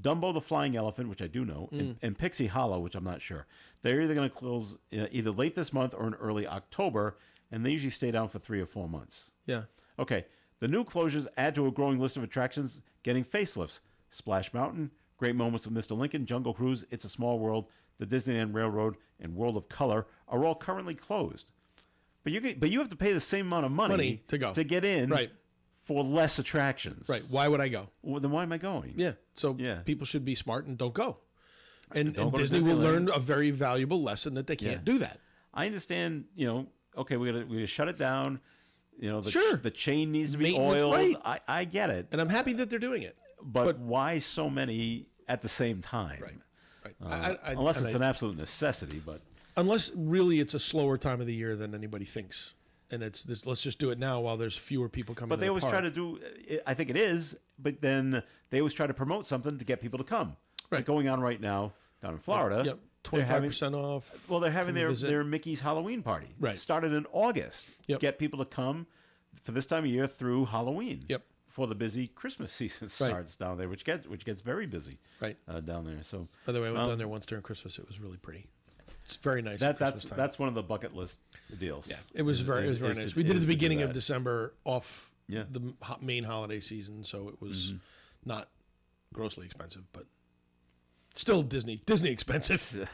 Dumbo the Flying Elephant, which I do know, and Pixie Hollow, which I'm not sure. They're either going to close either late this month or in early October, and they usually stay down for 3 or 4 months. Yeah. Okay, the new closures add to a growing list of attractions getting facelifts. Splash Mountain, Great Moments with Mr. Lincoln, Jungle Cruise, It's a Small World, the Disneyland Railroad, and World of Color are all currently closed. But you have to pay the same amount of money to go. to get in Right. for less attractions. Right. Why would I go? Well, then why am I going? Yeah. So Yeah. people should be smart and don't go. And Don't go to Disney will Disneyland. learn a very valuable lesson that they can't do that. I understand, okay, we're gonna shut it down. Sure. The chain needs to be Maintenance, oiled. right. I get it. And I'm happy that they're doing it. But why so many at the same time? Right. Right. Unless and it's an absolute necessity, but unless really it's a slower time of the year than anybody thinks. And it's this, let's just do it now while there's fewer people coming. but to they the always park. try to do. I think it is, but then they always try to promote something to get people to come. Right. Like going on right now down in Florida. Yep. they're having- 25% off. Well, they're having Come visit. their Mickey's Halloween party. Right. Started in August. Yep. Get people to come for this time of year through Halloween. Yep. Before the busy Christmas season starts down there, which gets very busy. Right. Down there. So By the way, I went down there once during Christmas. It was really pretty. It's very nice. at that's Christmas time. that's one of the bucket list deals. Yeah, it was very is nice. to- We did it at is the to do beginning of that. December off Yeah. the main holiday season, so it was not grossly expensive, but still Disney expensive.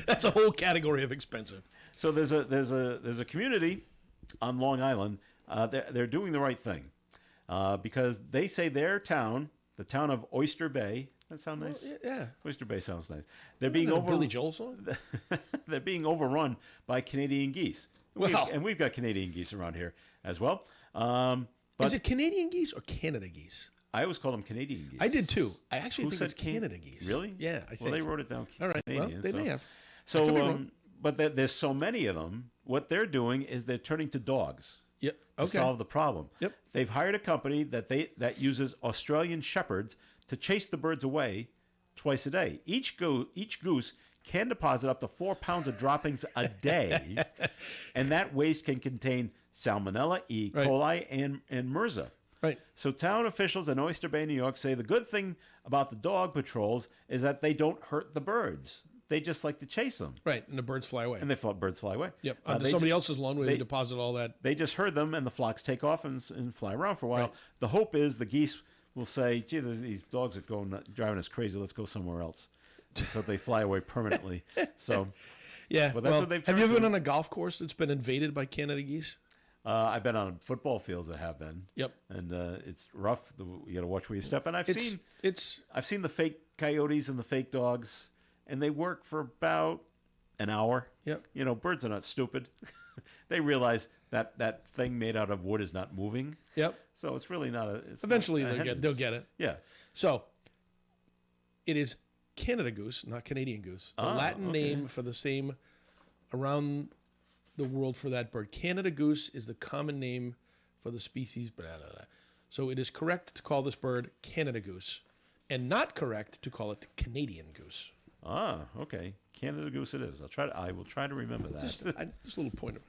That's a whole category of expensive. So there's a community on Long Island. They're doing the right thing because they say their town, the town of Oyster Bay. That sound nice? Yeah, Oyster Bay sounds nice. They're being Isn't that a Billy Joel song. they're being overrun by Canadian geese. Wow. And we've got Canadian geese around here as well. But Is it Canadian geese or Canada geese? I always call them Canadian geese. I did too. I actually Who think said it's Canada geese. Really? Yeah, I think. Well, they wrote it down. All right. Well, Canadian, they so. may have. So, could be wrong. but there's so many of them. What they're doing is they're turning to dogs Yep. to Okay. solve the problem. Yep. They've hired a company that uses Australian shepherds to chase the birds away twice a day. Each goose can deposit up to 4 pounds of droppings a day, and that waste can contain Salmonella, E. Right. coli, and MRSA. Right. So town officials in Oyster Bay, New York say the good thing about the dog patrols is that they don't hurt the birds. They just like to chase them. Right. And the birds fly away. And birds fly away. Yep. Uh, Onto they somebody ju- else's lawn where they deposit all that. They just herd them, and the flocks take off and fly around for a while. Right. The hope is the geese will say, gee, these dogs are driving us crazy. Let's go somewhere else. So they fly away permanently. So Yeah. Well, that's well, what they've have you ever turned been to. on a golf course that's been invaded by Canada geese? I've been on football fields that have been. Yep. And it's rough. You got to watch where you step. And I've seen the fake coyotes and the fake dogs, and they work for about an hour. Yep. Birds are not stupid. They realize that thing made out of wood is not moving. Yep. So it's really not a. It's Eventually not a they'll hindrance. get it. Yeah. So it is Canada goose, not Canadian goose. The Latin okay. name for the same around the world for that bird. Canada goose is the common name for the species. Blah, blah, blah. So it is correct to call this bird Canada goose, and not correct to call it Canadian goose. Okay. Canada goose it is. I will try to remember that. Just a little point of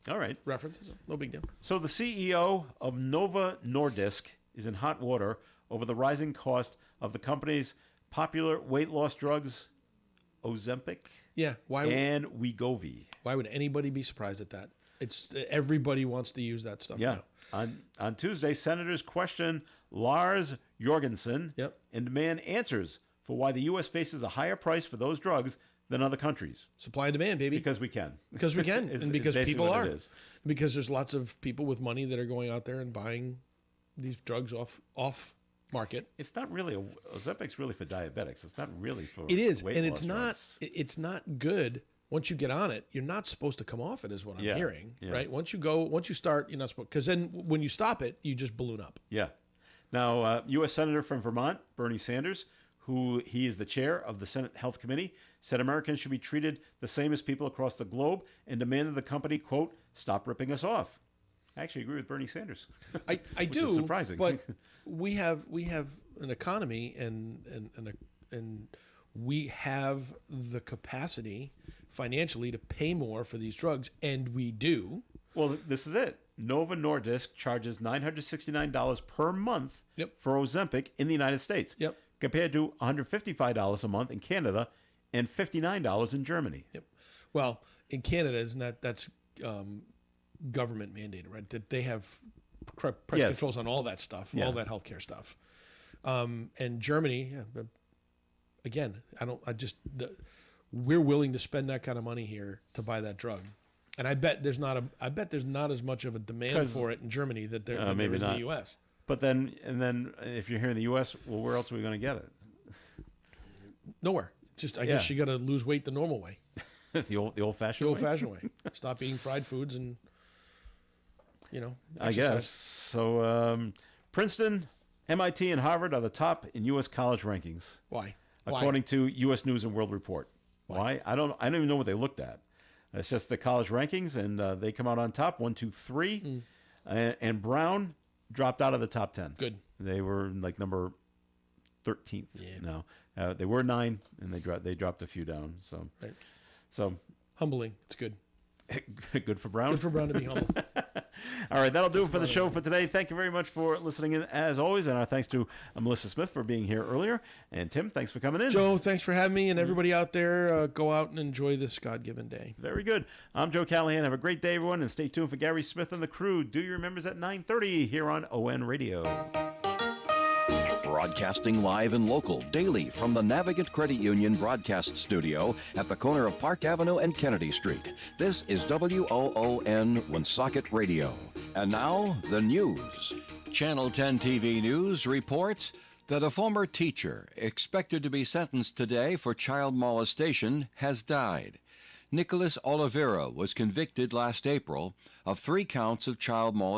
All right. references. No big deal. So the CEO of Nova Nordisk is in hot water over the rising cost of the company's popular weight loss drugs, Ozempic Yeah. and Wegovy. Why would anybody be surprised at that? It's everybody wants to use that stuff. Yeah. Now. On Tuesday, senators questioned Lars Jorgensen Yep. and demand answers for why the U.S. faces a higher price for those drugs than other countries. Supply and demand, baby. Because we can. Because we can, Is- and is because basically people what are. it is. Because there's lots of people with money that are going out there and buying these drugs off market. It's not really Ozempic's really for diabetics. It's not really for It is, weight and loss it's not. drugs. It's not good. Once you get on it, you're not supposed to come off it, is what I'm Yeah, hearing. yeah. Right? Once you start, you're not supposed. Because then when you stop it, you just balloon up. Yeah. Now, U.S. Senator from Vermont, Bernie Sanders, he is the chair of the Senate Health Committee, said Americans should be treated the same as people across the globe and demanded the company, quote, stop ripping us off. I actually agree with Bernie Sanders. I Which do, is surprising. but we have an economy and we have the capacity financially to pay more for these drugs, and we do. Well, this is it. Nova Nordisk charges $969 per month Yep. for Ozempic in the United States, Yep. compared to $155 a month in Canada and $59 in Germany. Yep. Well, in Canada, isn't that's government mandated, right? That they have price Yes. controls on all that stuff, Yeah. all that healthcare stuff. And Germany, yeah, but again, we're willing to spend that kind of money here to buy that drug. And I bet there's not as much of a demand 'Cause, for it in Germany that there is maybe in not. the U.S. But then if you're here in the U.S., well, where else are we going to get it? Nowhere. Just I guess Yeah. you got to lose weight the normal way, the old-fashioned the way? old-fashioned way. Stop eating fried foods and I exercise. guess. So Princeton, MIT, and Harvard are the top in U.S. college rankings, Why? according to U.S. News and World Report. Why? I don't even know what they looked at. It's just the college rankings, and they come out on top, 1, 2, 3. And Brown dropped out of the top 10. Good. They were like number 13th now. They were 9, and they dropped a few down. So, Right. so Humbling. It's good. good for Brown. Good for Brown to be humble. All right, that'll do it for the show for today. Thank you very much for listening in, as always, and our thanks to Melissa Smith for being here earlier. And Tim, thanks for coming in. Joe, thanks for having me, and everybody out there, go out and enjoy this God-given day. Very good. I'm Joe Callahan. Have a great day, everyone, and stay tuned for Gary Smith and the crew. Do your members at 9:30 here on ON Radio. Broadcasting live and local daily from the Navigant Credit Union broadcast studio at the corner of Park Avenue and Kennedy Street. This is WOON Woonsocket Radio. And now, the news. Channel 10 TV News reports that a former teacher expected to be sentenced today for child molestation has died. Nicholas Oliveira was convicted last April of 3 counts of child molestation.